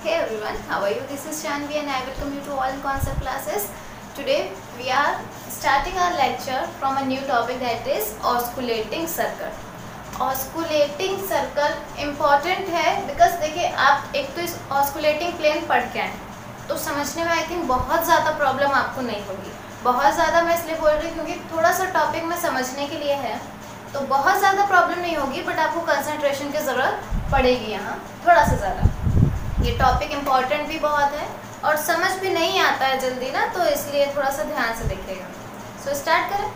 Hey everyone, how are you? This is Shanvi and I welcome you to all in concept classes. Today we are starting our lecture from a new topic, that is osculating circle. Osculating circle important है because देखिए आप एक तो इस osculating plane पढ़ के आए तो समझने में आई थिंक बहुत ज़्यादा प्रॉब्लम आपको नहीं होगी. बहुत ज़्यादा मैं इसलिए बोल रही हूँ क्योंकि थोड़ा सा टॉपिक में समझने के लिए है तो बहुत ज़्यादा प्रॉब्लम नहीं होगी, बट आपको कंसंट्रेशन की ज़रूरत पड़ेगी यहाँ थोड़ा सा ज़्यादा. ये टॉपिक इम्पॉर्टेंट भी बहुत है और समझ भी नहीं आता है जल्दी ना, तो इसलिए थोड़ा सा ध्यान से देखिएगा. सो स्टार्ट करें.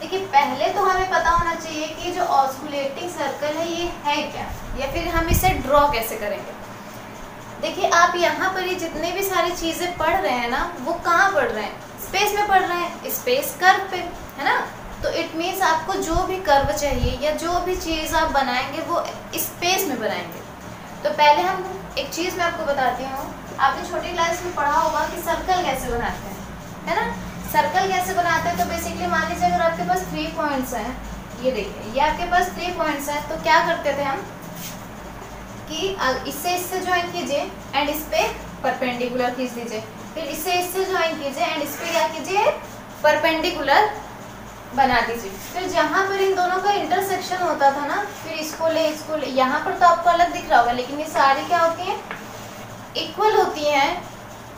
देखिए पहले तो हमें पता होना चाहिए कि जो ऑस्कुलेटिंग सर्कल है ये है क्या, या फिर हम इसे ड्रॉ कैसे करेंगे. देखिए आप यहाँ पर ये जितने भी सारी चीज़ें पढ़ रहे हैं ना, वो कहाँ पढ़ रहे हैं? स्पेस में पढ़ रहे हैं, स्पेस कर्व पे, है ना. तो इट मीन्स आपको जो भी कर्व चाहिए या जो भी चीज़ आप बनाएंगे वो स्पेस में बनाएंगे. तो पहले हम एक चीज़ मैं आपको बताती हूँ. आपने छोटी क्लास में पढ़ा होगा कि सर्कल कैसे बनाते हैं, है ना. सर्कल कैसे बनाते हैं तो बेसिकली मान लीजिए अगर आपके पास 3 पॉइंट्स हैं, ये देखिए ये आपके पास 3 पॉइंट्स हैं, तो क्या करते थे हम कि इससे ज्वाइन कीजिए एंड इस पे परपेंडिकुलर खींच दीजिए, फिर इससे ज्वाइन कीजिए एंड इस पे क्या कीजिए परपेंडिकुलर बना दीजिए. फिर जहाँ पर इन दोनों का इंटरसेक्शन होता था ना, फिर इसको ले यहाँ पर तो आपको अलग दिख रहा होगा, लेकिन ये सारी क्या होती हैं, इक्वल होती हैं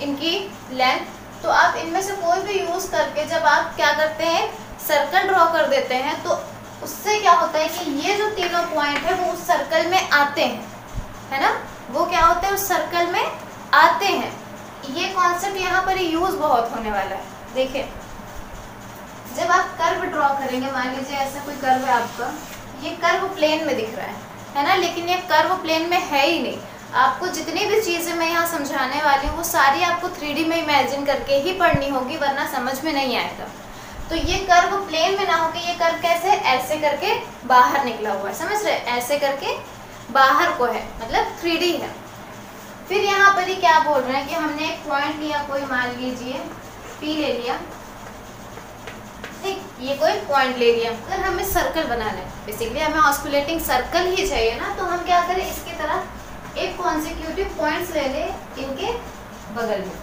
इनकी लेंथ. तो आप इनमें से कोई भी यूज़ करके जब आप क्या करते हैं सर्कल ड्रॉ कर देते हैं, तो उससे क्या होता है कि ये जो तीनों पॉइंट है वो उस सर्कल में आते हैं, है ना. वो क्या होते हैं उस सर्कल में आते हैं. ये कॉन्सेप्ट यहाँ पर यूज़ बहुत होने वाला है. देखिए जब आप कर्व ड्रॉ करेंगे, मान लीजिए ऐसा कोई कर्व है आपका, ये कर्व प्लेन में दिख रहा है ना, लेकिन ये कर्व प्लेन में है ही नहीं. आपको जितनी भी चीज़ें मैं यहाँ समझाने वाली हूँ वो सारी आपको 3D में इमेजिन करके ही पढ़नी होगी, वरना समझ में नहीं आएगा. तो ये कर्व प्लेन में ना होकर ये कर्व कैसे ऐसे करके बाहर निकला हुआ है, समझ रहे, ऐसे करके बाहर को है, मतलब 3D है. फिर यहाँ पर ही क्या बोल रहे हैं कि हमने एक पॉइंट लिया, कोई मान लीजिए P ले लिया, ठीक, ये कोई पॉइंट ले लिया. अगर हमें सर्कल बनाना है, बेसिकली हमें ऑस्कुलेटिंग सर्कल ही चाहिए ना, तो हम क्या करें इसकी तरह एक कॉन्सिक्यूटिव पॉइंट्स ले ले इनके बगल में,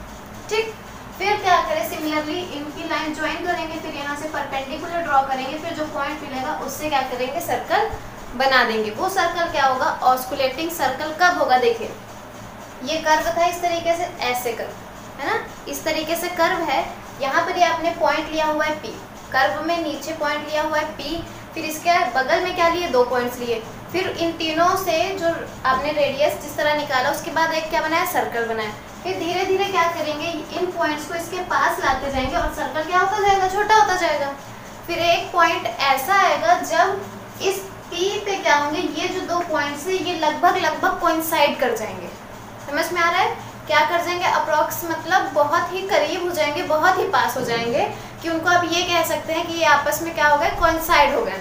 ठीक. फिर क्या करें सिमिलरली इनकी लाइन ज्वाइन करेंगे, फिर यहाँ से परपेंडिकुलर ड्रॉ करेंगे, फिर जो पॉइंट मिलेगा उससे क्या करेंगे सर्कल बना देंगे. वो सर्कल क्या होगा, ऑस्कुलेटिंग सर्कल कब होगा. देखिए ये कर्व था इस तरीके से, ऐसे कर्व है ना, इस तरीके से कर्व है. यहाँ पर ये आपने पॉइंट लिया हुआ है P, कर्व में नीचे पॉइंट लिया हुआ है P, फिर इसके बगल में क्या लिए 2 पॉइंट्स लिए, फिर इन तीनों से जो आपने रेडियस जिस तरह निकाला उसके बाद एक क्या बनाया सर्कल बनाया. फिर धीरे धीरे क्या करेंगे इन पॉइंट्स को इसके पास लाते जाएंगे और सर्कल क्या होता जाएगा, छोटा होता जाएगा. फिर एक पॉइंट ऐसा आएगा जब इस P पे क्या होंगे, ये जो 2 पॉइंट्स है ये लगभग कोइंसाइड कर जाएंगे. समझ में आ रहा है, क्या कर जाएंगे अप्रॉक्स, मतलब बहुत ही करीब हो जाएंगे, बहुत ही पास हो जाएंगे कि उनको आप ये कह सकते हैं कि ये आपस में क्या हो गए, कोइंसाइड हो गए.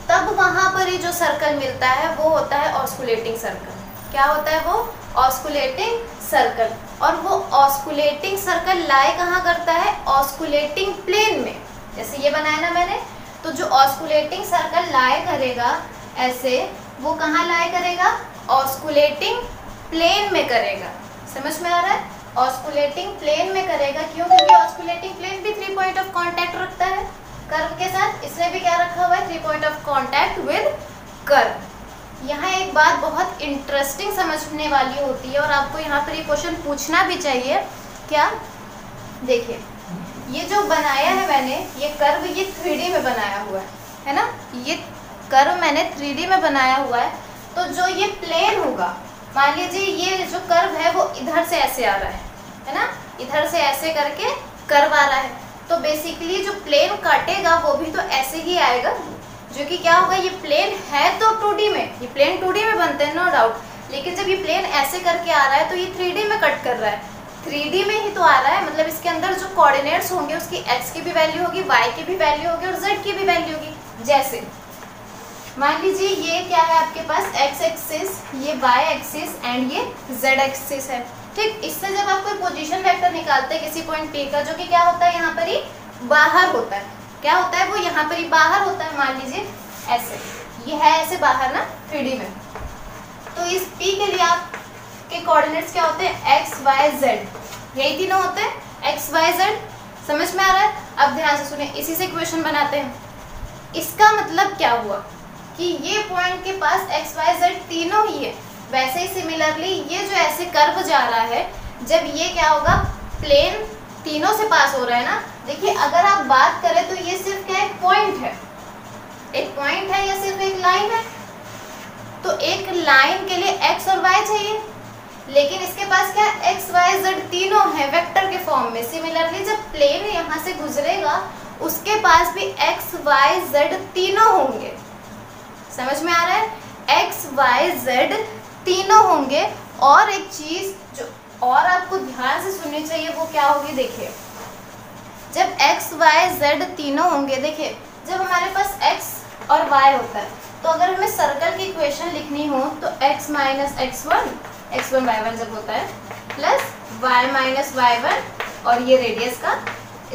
तब वहाँ पर ही जो सर्कल मिलता है वो होता है ऑस्कुलेटिंग सर्कल. क्या होता है वो, ऑस्कुलेटिंग सर्कल. और वो ऑस्कुलेटिंग सर्कल लाई कहाँ करता है, ऑस्कुलेटिंग प्लेन में. जैसे ये बनाया ना मैंने, तो जो ऑस्कुलेटिंग सर्कल लाई करेगा ऐसे, वो कहाँ लाई करेगा, ऑस्कुलेटिंग प्लेन में करेगा. समझ में आ रहा है, ऑस्कुलेटिंग प्लेन में करेगा. क्यों, क्योंकि ऑस्कुलेटिंग प्लेन भी 3 पॉइंट ऑफ कांटेक्ट रखता है कर्व के साथ. इसने भी क्या रखा हुआ है, 3 point of contact with curve. यहाँ एक बात बहुत इंटरेस्टिंग समझने वाली होती है और आपको यहाँ पर ये क्वेश्चन पूछना भी चाहिए. क्या, देखिए ये जो बनाया है मैंने, ये कर्व ये 3D में बनाया हुआ है ना, ये कर्व मैंने 3D में बनाया हुआ है. तो जो ये प्लेन होगा, मान लीजिए ये जो कर्व है वो इधर से ऐसे आ रहा है ना, इधर से ऐसे करके कर्व आ रहा है. तो बेसिकली जो प्लेन काटेगा वो भी तो ऐसे ही आएगा, जो कि क्या होगा, ये प्लेन है तो 2D में, ये प्लेन 2D में बनते हैं नो डाउट, लेकिन जब ये प्लेन ऐसे करके आ रहा है तो ये 3D में कट कर रहा है. 3D में ही तो आ रहा है, मतलब इसके अंदर जो कोऑर्डिनेट्स होंगे उसकी x की भी वैल्यू होगी, y की भी वैल्यू होगी और z की भी वैल्यू होगी. जैसे मान लीजिए ये क्या है आपके पास, x एक्सिस, ये y एक्सिस एंड ये z एक्सिस है. ठीक, इससे जब आप कोई पोजीशन वेक्टर निकालते हैं किसी पॉइंट P का, जो कि क्या होता है यहाँ पर ही बाहर होता है, क्या होता है वो यहाँ पर ही बाहर होता है, मान लीजिए ऐसे, ये है ऐसे बाहर ना 3D में, तो इस P के लिए आपके कोऑर्डिनेट्स क्या होते हैं, x y z, यही तीनों होते हैं, x y z। समझ में आ रहा है? अब ध्यान से सुने, इसी से इक्वेशन बनाते हैं। इसका मतलब क्या हुआ कि ये पॉइंट के पास x y z तीनों ही है, वैसे ही सिमिलरली ये जो ऐसे कर्व जा रहा है, जब ये क्या होगा, प्लेन तीनों से पास हो रहा है ना। देखिए अगर आप बात करें तो ये सिर्फ क्या एक पॉइंट है, एक पॉइंट है या सिर्फ एक लाइन है, तो एक लाइन के लिए x और y चाहिए, लेकिन इसके पास क्या x y z तीनों है वेक्टर के फॉर्म में। सिमिलरली जब प्लेन यहाँ से गुजरेगा उसके पास भी x y z तीनों होंगे। समझ में आ रहा है? x y z तीनों होंगे। और एक चीज जो और आपको ध्यान से सुननी चाहिए वो क्या होगी, देखिए जब x y z तीनों होंगे, देखिए जब हमारे पास x और y होता है तो अगर हमें सर्कल की इक्वेशन लिखनी हो तो x माइनस x1 y1 जब होता है प्लस y माइनस y1 और ये रेडियस का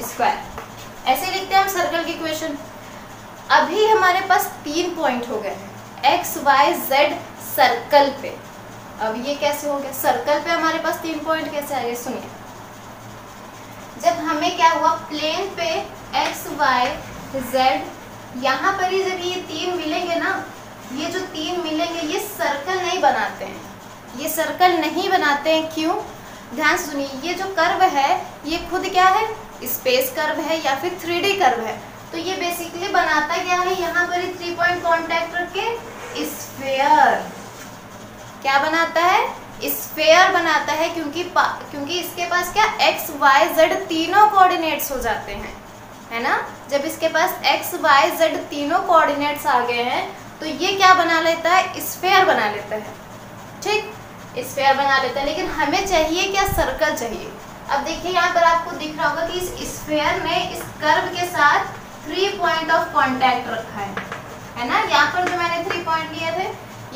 स्क्वायर, ऐसे लिखते हैं हम सर्कल की इक्वेशन। अभी हमारे पास 3 पॉइंट हो गए हैं x y z सर्कल पे। अब ये कैसे हो गया, सर्कल पे हमारे पास 3 पॉइंट कैसे आ गए, सुनिए। जब हमें क्या हुआ, प्लेन पे x y z, यहाँ पर ही जब ये 3 मिलेंगे ना, ये जो 3 मिलेंगे ये सर्कल नहीं बनाते हैं, ये सर्कल नहीं बनाते हैं। क्यों? ध्यान सुनिए, ये जो कर्व है ये खुद क्या है, स्पेस कर्व है या फिर 3D कर्व है, तो ये बेसिकली बनाता क्या है, यहाँ पर 3 पॉइंट कॉन्टैक्ट रखे स्फेयर। क्या बनाता है, स्फेयर बनाता है, क्योंकि इसके पास क्या x y z तीनों कोऑर्डिनेट्स हो जाते हैं, है ना। जब इसके पास x y z तीनों कोऑर्डिनेट्स आ गए हैं तो ये क्या बना लेता है, स्फेयर बना लेता है। ठीक, स्फेयर बना लेता है, लेकिन हमें चाहिए क्या, सर्कल चाहिए। अब देखिए यहाँ पर आपको दिख रहा होगा कि इस स्फेयर ने इस कर्व के साथ 3 पॉइंट ऑफ कांटेक्ट रखा है ना। यहाँ पर जो मैंने 3 पॉइंट लिए थे,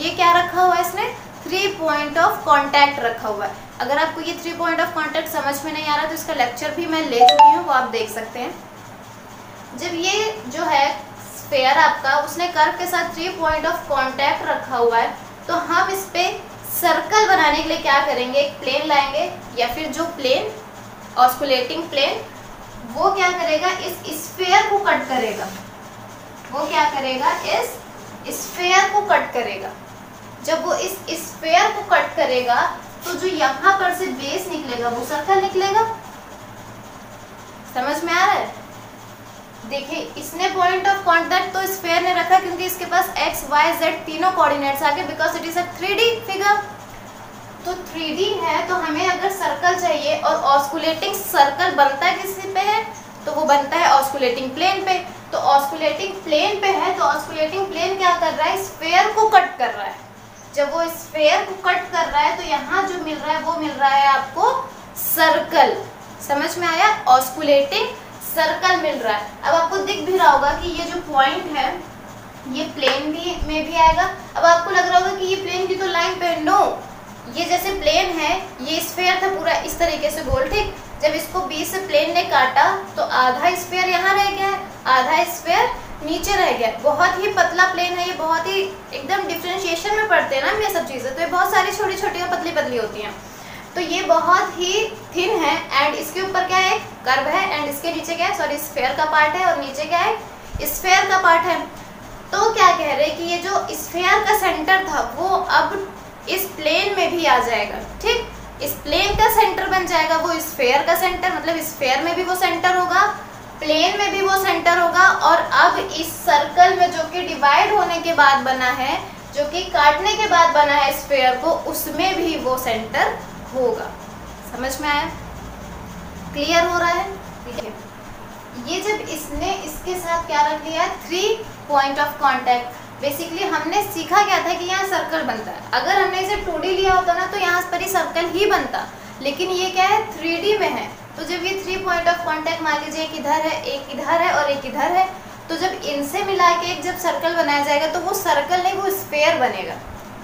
ये क्या रखा हुआ है, इसने 3 पॉइंट ऑफ कांटेक्ट रखा हुआ है। अगर आपको ये 3 पॉइंट ऑफ कांटेक्ट समझ में नहीं आ रहा तो इसका लेक्चर भी मैं ले चुकी हूँ, वो आप देख सकते हैं। जब ये जो है स्फेयर आपका, उसने कर्व के साथ 3 पॉइंट ऑफ कांटेक्ट रखा हुआ है, तो हम इस पे सर्कल बनाने के लिए क्या करेंगे, एक प्लेन लाएंगे या फिर जो प्लेन ऑस्कुलेटिंग प्लेन, वो क्या करेगा, इस स्फेयर को कट करेगा। वो क्या करेगा, इस स्फेयर को कट करेगा। जब वो इस स्फेयर को कट करेगा तो जो यहाँ पर से बेस निकलेगा वो सर्कल निकलेगा। समझ में आ रहा है? देखिए इसने पॉइंट ऑफ कांटेक्ट तो स्फेयर ने रखा क्योंकि इसके पास x y z तीनों कोऑर्डिनेट्स आ गए, because it is a 3D figure. तो 3D है तो हमें अगर सर्कल चाहिए, और ऑस्कुलेटिंग सर्कल बनता है किसी पे है, तो वो बनता है ऑस्कुलेटिंग प्लेन पे। तो ऑस्कुलेटिंग प्लेन पे है तो ऑस्कुलेटिंग प्लेन क्या कर रहा है, स्फेयर को कट कर रहा है। जब वो स्फेयर को कट कर रहा है तो यहाँ जो मिल रहा है वो मिल रहा है आपको सर्कल। समझ में आया? ऑस्कुलेटिंग सर्कल मिल रहा है। अब आपको दिख भी रहा होगा कि ये जो पॉइंट है ये प्लेन में भी आएगा। अब आपको लग रहा होगा कि ये प्लेन की तो लाइन पे, नो, ये जैसे प्लेन है, ये स्फेयर था पूरा इस तरीके से गोल, ठीक। जब इसको बीच से प्लेन ने काटा तो आधा स्फेयर यहाँ रह गया है, आधा स्फेयर नीचे रह गया। बहुत ही पतला प्लेन है ये, बहुत ही एकदम डिफ्रेंशिएशन में पढ़ते हैं ना ये सब चीज़ें, तो ये बहुत सारी छोटी छोटी और पतली पतली होती हैं। तो ये बहुत ही थिन है एंड इसके ऊपर क्या है, कर्व है, एंड इसके नीचे क्या है, सॉरी स्फेयर का पार्ट है, और नीचे क्या है, स्फेयर का पार्ट है। तो क्या कह रहे हैं कि ये जो स्फेयर का सेंटर था वो अब इस प्लेन में भी आ जाएगा, ठीक। इस प्लेन का सेंटर बन जाएगा वो स्फेयर का सेंटर, मतलब स्फेयर में भी वो सेंटर होगा, प्लेन में भी वो सेंटर होगा, और अब इस सर्कल में जो कि डिवाइड होने के बाद बना है, जो कि काटने के बाद बना है स्फेयर को, उसमें भी वो सेंटर होगा। समझ में आया? क्लियर हो रहा है? देखिए ये जब इसने इसके साथ क्या रख लिया, 3 पॉइंट ऑफ कांटेक्ट। बेसिकली हमने सीखा क्या था कि यहाँ सर्कल बनता है। अगर हमने इसे 2D लिया होता ना तो यहाँ पर ही सर्कल ही बनता, लेकिन ये क्या है, 3D में है। तो जब ये 3 पॉइंट ऑफ कांटेक्ट, मान लीजिए एक इधर है, एक इधर है और एक इधर है, तो जब इनसे मिला के एक जब सर्कल बनाया जाएगा तो वो सर्कल नहीं, वो स्फेयर बनेगा,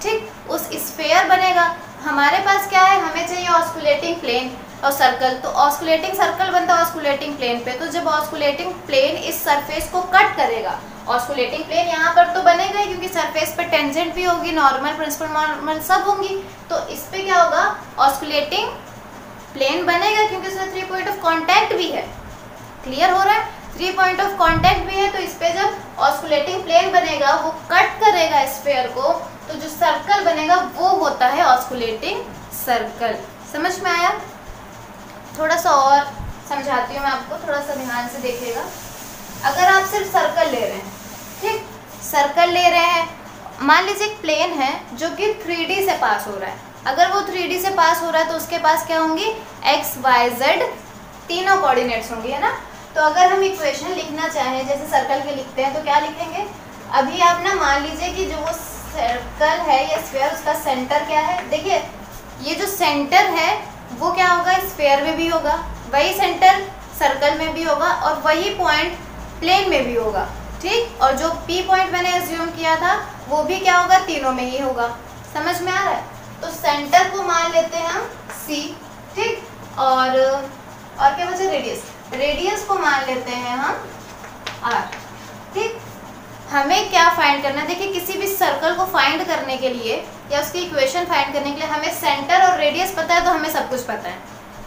ठीक। उस स्फेयर बनेगा हमारे पास क्या है, हमें चाहिए ऑस्कुलेटिंग प्लेन और सर्कल। तो ऑस्कुलेटिंग सर्कल बनता है ऑस्कुलेटिंग प्लेन पे। तो जब ऑस्कुलेटिंग प्लेन इस सरफेस को कट करेगा, ऑस्कुलेटिंग प्लेन यहाँ पर तो बनेगा ही क्योंकि सरफेस पे टेंजेंट भी होगी, नॉर्मल, प्रिंसिपल नॉर्मल सब होंगी। तो इस पे क्या होगा, ऑस्कुलेटिंग प्लेन बनेगा क्योंकि इसमें 3 पॉइंट ऑफ कांटेक्ट भी है। क्लियर हो रहा है, 3 पॉइंट ऑफ कांटेक्ट भी है। तो इस पे जब ऑस्कुलेटिंग प्लेन बनेगा वो कट करेगा स्फीयर को, तो जो सर्कल बनेगा वो होता है ऑस्कुलेटिंग सर्कल। समझ में आया? थोड़ा सा और समझाती हूँ मैं आपको, थोड़ा सा ध्यान से देखिएगा। अगर आप सिर्फ सर्कल ले रहे हैं, ठीक, सर्कल ले रहे हैं, मान लीजिए एक प्लेन है जो कि 3D से पास हो रहा है। अगर वो 3D से पास हो रहा है तो उसके पास क्या होंगी, एक्स वाई जेड तीनों कोऑर्डिनेट्स होंगी, है ना। तो अगर हम इक्वेशन लिखना चाहें जैसे सर्कल के लिखते हैं तो क्या लिखेंगे, अभी आप ना मान लीजिए कि जो वो सर्कल है या स्फीयर, उसका सेंटर क्या है। देखिए ये जो सेंटर है वो क्या होगा, स्फीयर में भी होगा, वही सेंटर सर्कल में भी होगा और वही पॉइंट प्लेन में भी होगा, ठीक। और जो P पॉइंट मैंने एज्यूम किया था वो भी क्या होगा, तीनों में ही होगा। समझ में आ रहा है? तो सेंटर को मान लेते हैं हम C, ठीक। और क्या बचा, रेडियस, रेडियस को मान लेते हैं हम R, ठीक। हमें क्या फाइंड करना है, देखिए किसी भी सर्कल को फाइंड करने के लिए या उसकी इक्वेशन फाइंड करने के लिए हमें सेंटर और रेडियस पता है तो हमें सब कुछ पता है।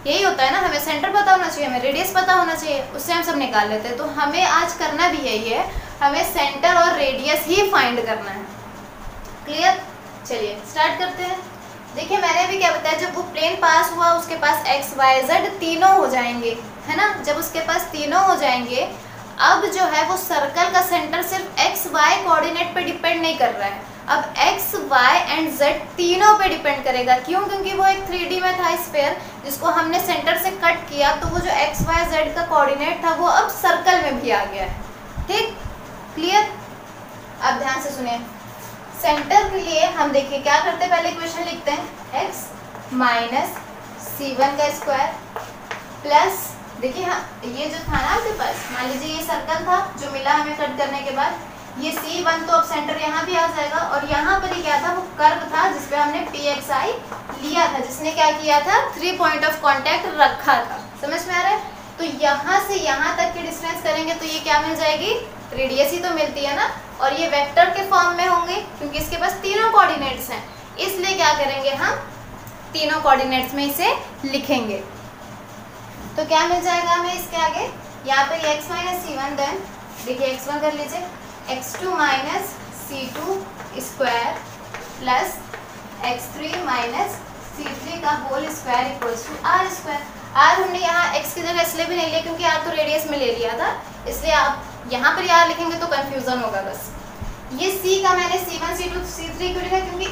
यही होता है ना, हमें सेंटर पता होना चाहिए, हमें रेडियस पता होना चाहिए, उससे हम सब निकाल लेते हैं। तो हमें आज करना भी यही है, हमें सेंटर और रेडियस ही फाइंड करना है। क्लियर? चलिए स्टार्ट करते हैं। देखिए मैंने भी क्या बताया, जब वो प्लेन पास हुआ उसके पास एक्स वाई जेड तीनों हो जाएंगे, है ना। जब उसके पास तीनों हो जाएंगे, अब जो है वो सर्कल का सेंटर सिर्फ एक्स वाई कोऑर्डिनेट पे डिपेंड नहीं कर रहा है, अब एक्स वाई एंड जेड तीनों पे डिपेंड करेगा। क्यों? क्योंकि वो एक 3D में था स्फीयर जिसको हमने सेंटर से कट किया, तो वो जो एक्स वाई जेड का कोऑर्डिनेट था वो अब सर्कल में भी आ गया है, ठीक। क्लियर? अब ध्यान से सुनिए, सेंटर के लिए हम देखिए क्या करते हैं, पहले इक्वेशन लिखते हैं, x माइनस C1 का स्क्वायर प्लस, देखिए हाँ ये जो था ना आपके पास, मान लीजिए ये सर्कल था जो मिला हमें कट करने के बाद, ये C1 तो अब सेंटर यहाँ भी आ जाएगा और यहाँ पर ही क्या था, वो कर्व था जिसपे हमने PXI लिया था, जिसने क्या किया था, 3 पॉइंट ऑफ कांटेक्ट रखा था। समझ में आ रहा है? तो यहाँ से यहाँ तक की डिस्टेंस करेंगे तो ये क्या मिल जाएगी, रेडियस ही तो मिलती है ना। और ये वेक्टर के फॉर्म में होंगे क्योंकि इसके पास तीनों कोऑर्डिनेट्स हैं, इसलिए क्या करेंगे, हम तीनों कोऑर्डिनेट्स में इसे लिखेंगे। तो क्या मिल जाएगा हमें इसके आगे, यहाँ पर x माइनस C1, देन देखिए x1 कर लीजिए, x2 minus C2 square plus x3 minus C3 का whole square equals to R square. R हमने यहाँ x की जगह इसलिए भी नहीं लिया क्योंकि R तो रेडियस में ले लिया था, इसलिए आप यहाँ पर R लिखेंगे तो कंफ्यूजन होगा बस। ये C का मैंने C1 C2 C3 क्यों लिखा, क्योंकि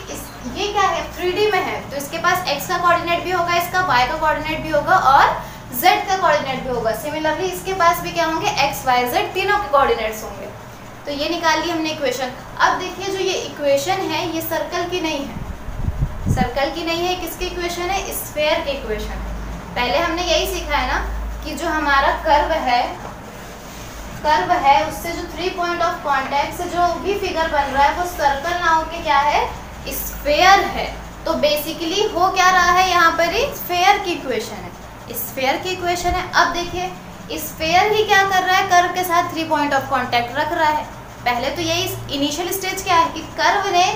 ये क्या है, 3D में है, तो इसके पास x का कोऑर्डिनेट भी होगा, इसका y का कोऑर्डिनेट भी होगा और z का कोऑर्डिनेट भी होगा। सिमिलरली इसके पास भी क्या होंगे, x y z तीनों के कोऑर्डिनेट्स होंगे। तो ये निकाल ली हमने इक्वेशन। अब देखिए जो ये इक्वेशन है ये सर्कल की नहीं है, सर्कल की नहीं है, किसकी इक्वेशन है, स्फीयर की इक्वेशन है। पहले हमने यही सीखा है ना कि जो हमारा कर्व है उससे जो 3 पॉइंट ऑफ कांटेक्ट से जो भी फिगर बन रहा है वो सर्कल ना होके क्या है, स्फीयर है। तो बेसिकली हो क्या रहा है, यहाँ पर ही स्फीयर की इक्वेशन है, स्फीयर की इक्वेशन है। अब देखिए स्फीयर ही क्या कर रहा है, कर्व के साथ 3 पॉइंट ऑफ कांटेक्ट रख रहा है। पहले तो यही इनिशियल स्टेज क्या है कि कर्व ने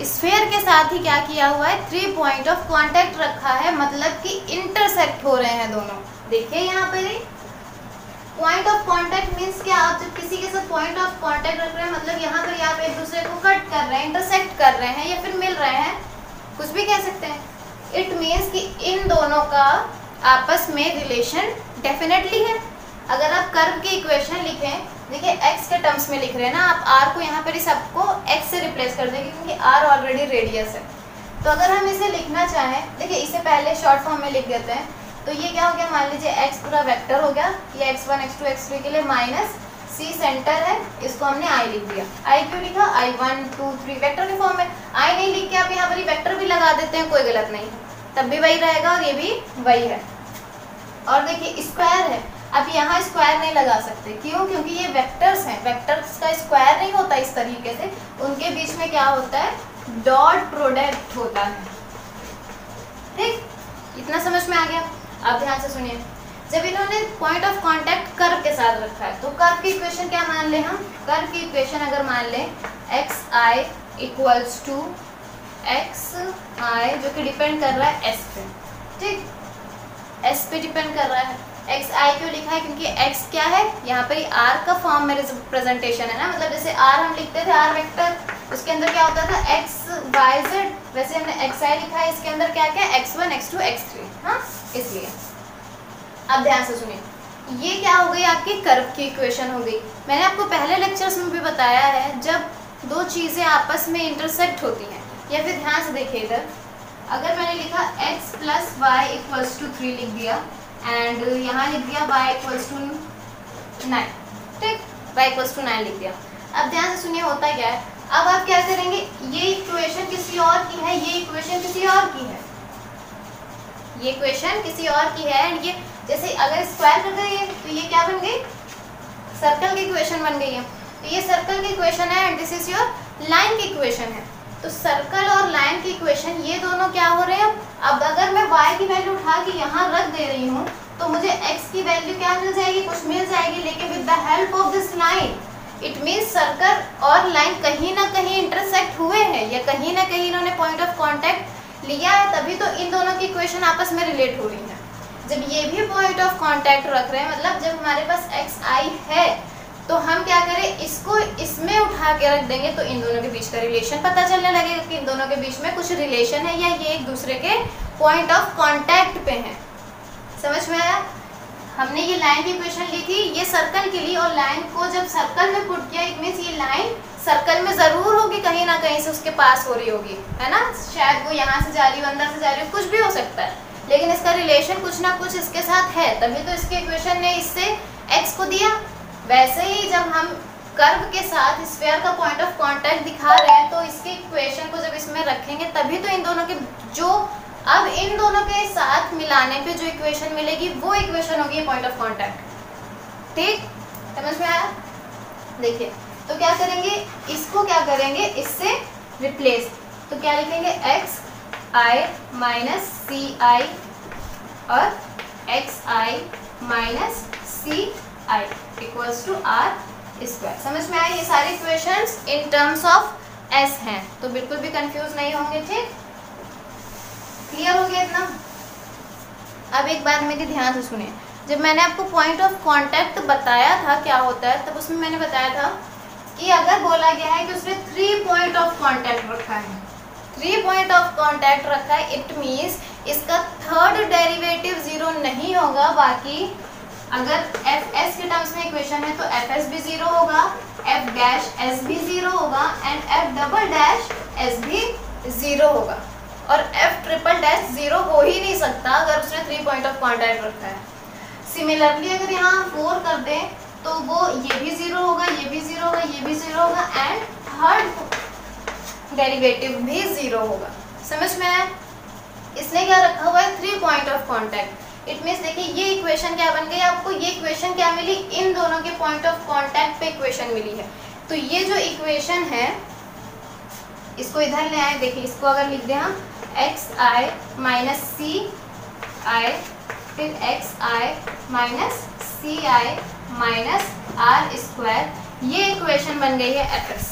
स्फीयर के साथ ही क्या किया हुआ है, 3 पॉइंट ऑफ कांटेक्ट रखा है, मतलब कि इंटरसेक्ट हो रहे हैं दोनों। देखिए यहाँ पर ही पॉइंट ऑफ कांटेक्ट मींस क्या, आप जब किसी के साथ पॉइंट ऑफ कांटेक्ट रख रहे हैं मतलब यहाँ पर आप एक दूसरे को कट कर रहे हैं, इंटरसेक्ट कर रहे हैं या फिर मिल रहे हैं, कुछ भी कह सकते हैं। इट मीन्स कि इन दोनों का आपस में रिलेशन डेफिनेटली है। अगर आप कर्व की इक्वेशन लिखें, देखिए x के टर्म्स में लिख रहे हैं ना, आप r को यहाँ पर ही सबको x से रिप्लेस कर देंगे क्योंकि r ऑलरेडी रेडियस है। तो अगर हम इसे लिखना चाहें, देखिए इसे पहले शॉर्ट फॉर्म में लिख देते हैं। तो ये क्या हो गया, मान लीजिए x पूरा वेक्टर हो गया, ये x1 x2 x3 के लिए माइनस c सेंटर है, इसको हमने i लिख दिया। i क्यों लिखा, i1 2 3 वेक्टर के फॉर्म में। i नहीं लिख के आप यहाँ पर ही वेक्टर भी लगा देते हैं, कोई गलत नहीं, तब भी वही रहेगा और ये भी वही है। और देखिए स्क्वायर है, अब यहाँ स्क्वायर नहीं लगा सकते, क्यों, क्योंकि ये वेक्टर्स हैं, वेक्टर्स का स्क्वायर नहीं होता इस तरीके से, उनके बीच में क्या होता है, डॉट प्रोडक्ट होता है। ठीक, इतना समझ में आ गया। अब ध्यान से सुनिए, जब इन्होंने पॉइंट ऑफ कांटेक्ट कर्व के साथ रखा है तो कर्व की इक्वेशन क्या मान ले हम, कर्व की इक्वेशन अगर मान ले X I equals to X I जो कि डिपेंड कर रहा है एस पे, ठीक, एस पे डिपेंड कर रहा है। एक्स आई क्यों लिखा है, क्योंकि एक्स क्या है यहाँ पर आर का फॉर्म में रिप्रेजेंटेशन है ना, मतलब जैसे आर हम लिखते थे आर वेक्टर, उसके अंदर क्या होता था एक्स वाई जेड, वैसे हमने एक्स आई लिखा है, इसके अंदर क्या क्या x one x two x three, हाँ इसलिए। अब ध्यान से सुनिए, ये क्या हो गई आपकी कर्व की इक्वेशन हो गई। मैंने आपको पहले लेक्चर्स में भी बताया है जब दो चीज़ें आपस में इंटरसेक्ट होती हैं, या फिर ध्यान से देखिए इधर, अगर मैंने लिखा x plus y equals to 3 लिख दिया एंड यहाँ लिख दिया y इक्वल्स टू 9, ठीक, y इक्वल्स टू 9 लिख दिया। अब ध्यान से सुनिए होता क्या है, अब आप क्या करेंगे, ये इक्वेशन किसी और की है, ये इक्वेशन किसी और की है, ये इक्वेशन किसी और की है, एंड ये जैसे अगर स्क्वायर कर गई है तो ये क्या बन गई, सर्कल की इक्वेशन बन गई है। तो ये सर्कल की इक्वेशन है and this is your line की इक्वेशन है। तो सर्कल और लाइन की इक्वेशन ये दोनों क्या हो रहे हैं, अब अगर मैं y की वैल्यू उठा के यहाँ रख दे रही हूँ तो मुझे x की वैल्यू क्या मिल जाएगी, कुछ मिल जाएगी, लेकिन with the help of this line it means circle और लाइन कहीं ना कहीं इंटरसेक्ट हुए हैं, या कहीं ना कहीं इन्होंने पॉइंट ऑफ कॉन्टैक्ट लिया है, तभी तो इन दोनों की इक्वेशन आपस में रिलेट हो रही है। जब ये भी पॉइंट ऑफ कांटेक्ट रख रहे हैं, मतलब जब हमारे पास एक्स आई है तो हम क्या करें, इसको इसमें उठा के रख देंगे तो इन दोनों के बीच का रिलेशन पता चलने लगेगा कि इन दोनों के बीच में कुछ रिलेशन है, या ये एक दूसरे के पॉइंट ऑफ कांटेक्ट पे हैं। समझ में आया? हमने ये लाइन की इक्वेशन ली थी, ये सर्कल के लिए, और लाइन को जब सर्कल में पुट किया इट मीन्स ये लाइन सर्कल में जरूर होगी, कहीं ना कहीं से उसके पास हो रही होगी, है ना, शायद वो यहाँ से जा रही हो, अंदर से जा रही हो, कुछ भी हो सकता है, लेकिन इसका रिलेशन कुछ ना कुछ इसके साथ है, तभी तो इसके इक्वेशन ने इससे x को दिया। वैसे ही जब हम कर्व के साथ स्फीयर का पॉइंट ऑफ कांटेक्ट दिखा रहे हैं तो इसके इक्वेशन को जब इसमें रखेंगे तभी तो इन दोनों के जो अब इन दोनों के साथ मिलाने पे जो इक्वेशन मिलेगी वो इक्वेशन होगी पॉइंट ऑफ कांटेक्ट। ठीक, समझ में आया? देखिए तो क्या करेंगे, इसको क्या करेंगे, इससे रिप्लेस, तो क्या लिखेंगे, x I minus C i और x I minus C I equals to are square. समझ में आया? ये सारी equations in terms of s हैं, तो बिल्कुल भी कंफ्यूज नहीं होंगे। ठीक, क्लियर हो गया इतना? अब एक बात मेरी ध्यान से सुनिए, जब मैंने आपको पॉइंट ऑफ कांटेक्ट बताया था क्या होता है, तब उसमें मैंने बताया था कि अगर बोला गया है कि उसने 3 पॉइंट ऑफ कांटेक्ट रखा है, 3 पॉइंट ऑफ कांटेक्ट रखा है, इट मीन्स इसका थर्ड डेरिवेटिव 0 नहीं होगा, बाकी अगर एफ एस के टर्म्स में इक्वेशन है तो एफ एस भी 0 होगा, एफ डैश एस भी 0 होगा and F double dash S भी 0 होगा, और एफ ट्रिपल डैश 0 हो ही नहीं सकता अगर उसने 3 पॉइंट ऑफ कांटेक्ट रखा है। सिमिलरली अगर यहाँ 4 कर दें तो वो ये भी 0 होगा, ये भी 0 होगा, ये भी 0 होगा एंड थर्ड डेरिवेटिव भी 0 होगा। समझ में आया? इसने क्या रखा हुआ है, 3 point of contact. It means देखिए ये इक्वेशन क्या बन गई आपको, ये इक्वेशन क्या मिली, इन दोनों के पॉइंट ऑफ कांटेक्ट पे इक्वेशन मिली है। तो ये जो इक्वेशन है इसको इधर ले आए, देखिए इसको अगर लिख दें हम x I minus C i फिर x I minus C i minus r square, ये इक्वेशन बन गई है एफ एस।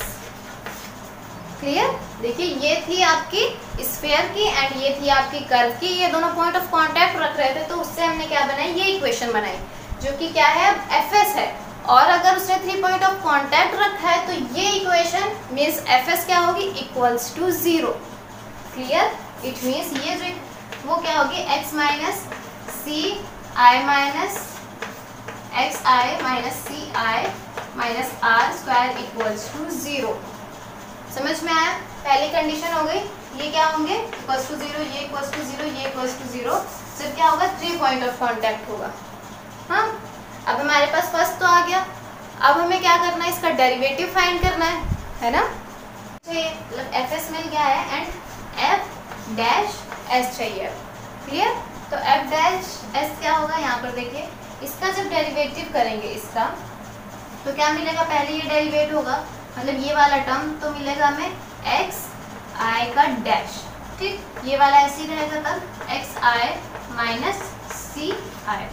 क्लियर? देखिए ये थी आपकी स्फीयर की एंड ये थी आपकी कर्व की, ये दोनों पॉइंट ऑफ कांटेक्ट रख रहे थे तो उससे हमने क्या बनाई, ये इक्वेशन बनाई जो कि क्या है, एफ एस है। और अगर उसने 3 पॉइंट ऑफ कांटेक्ट रखा है तो ये इक्वेशन मीन्स एफ एस क्या होगी, equals to 0। Clear? It means ये जो वो क्या होगी, x minus C i minus x I minus C i minus r square equals to 0। समझ में आया? पहली कंडीशन हो गई, ये क्या होंगे, इक्वल्स टू 0, ये इक्वल्स टू 0, ये इक्वल्स टू 0, सिर्फ क्या होगा, 3 पॉइंट ऑफ कांटेक्ट होगा। हाँ, अब हमारे पास फर्स्ट तो आ गया, अब हमें क्या करना है, इसका डेरिवेटिव फाइंड करना है ना। तो ये मतलब एफ एस मिल गया है एंड एफ डैश एस चाहिए। क्लियर? तो एफ डैश एस क्या होगा, यहाँ पर देखिए इसका जब डेरिवेटिव करेंगे इसका तो क्या मिलेगा, पहले ये डेरिवेट होगा, मतलब ये वाला टर्म तो मिलेगा हमें एक्स आई का डैश, ठीक, ये वाला ऐसे ही रहेगा तब x I minus C i.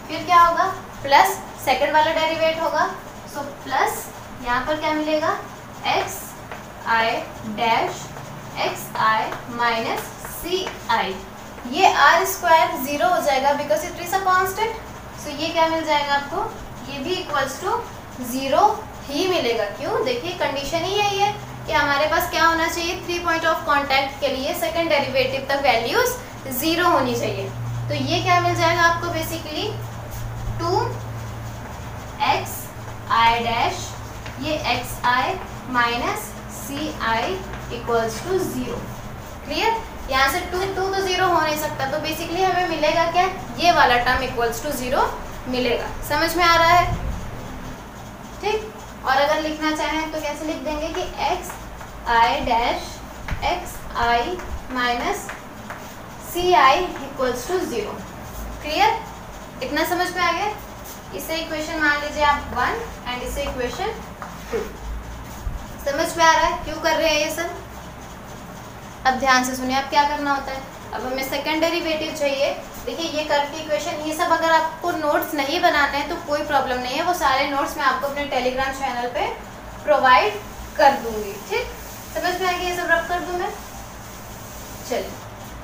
फिर क्या होगा, प्लस सेकंड वाला डेरिवेट होगा, सो प्लस यहाँ पर क्या मिलेगा, X I dash x I minus C I. ये आर स्क्वायर 0 हो जाएगा because it is a constant, so ये क्या मिल जाएगा आपको, ये भी इक्वल्स टू 0 ही मिलेगा। क्यों, देखिए कंडीशन ही यही है कि हमारे पास क्या होना चाहिए, 3 पॉइंट ऑफ कांटेक्ट के लिए सेकंड डेरिवेटिव तक वैल्यूज 0 होनी चाहिए। तो ये क्या मिल जाएगा आपको, बेसिकली 2x आई डैश ये x I minus C I equals to 0। Clear, यहाँ से 2 तो 0 हो नहीं सकता, तो बेसिकली हमें मिलेगा क्या, ये वाला टर्म इक्वल्स टू 0 मिलेगा। समझ में आ रहा है, ठीक। और अगर लिखना चाहें तो कैसे लिख देंगे कि x I dash x I minus C I equals to 0। Clear, इतना समझ में आ गया। इसे इक्वेशन मान लीजिए आप 1 एंड इसे इक्वेशन 2। समझ में आ रहा है क्यों कर रहे हैं ये सब। अब ध्यान से सुनिए, अब क्या करना होता है, अब हमें सेकंड डेरिवेटिव चाहिए। देखिए ये कर्व की इक्वेशन, ये सब अगर आपको नोट्स नहीं बनाने हैं तो कोई प्रॉब्लम नहीं है, वो सारे नोट्स मैं आपको अपने टेलीग्राम चैनल पे प्रोवाइड कर दूंगी। ठीक, समझ में आ गया, ये सब रब कर दूँ मैं। चलिए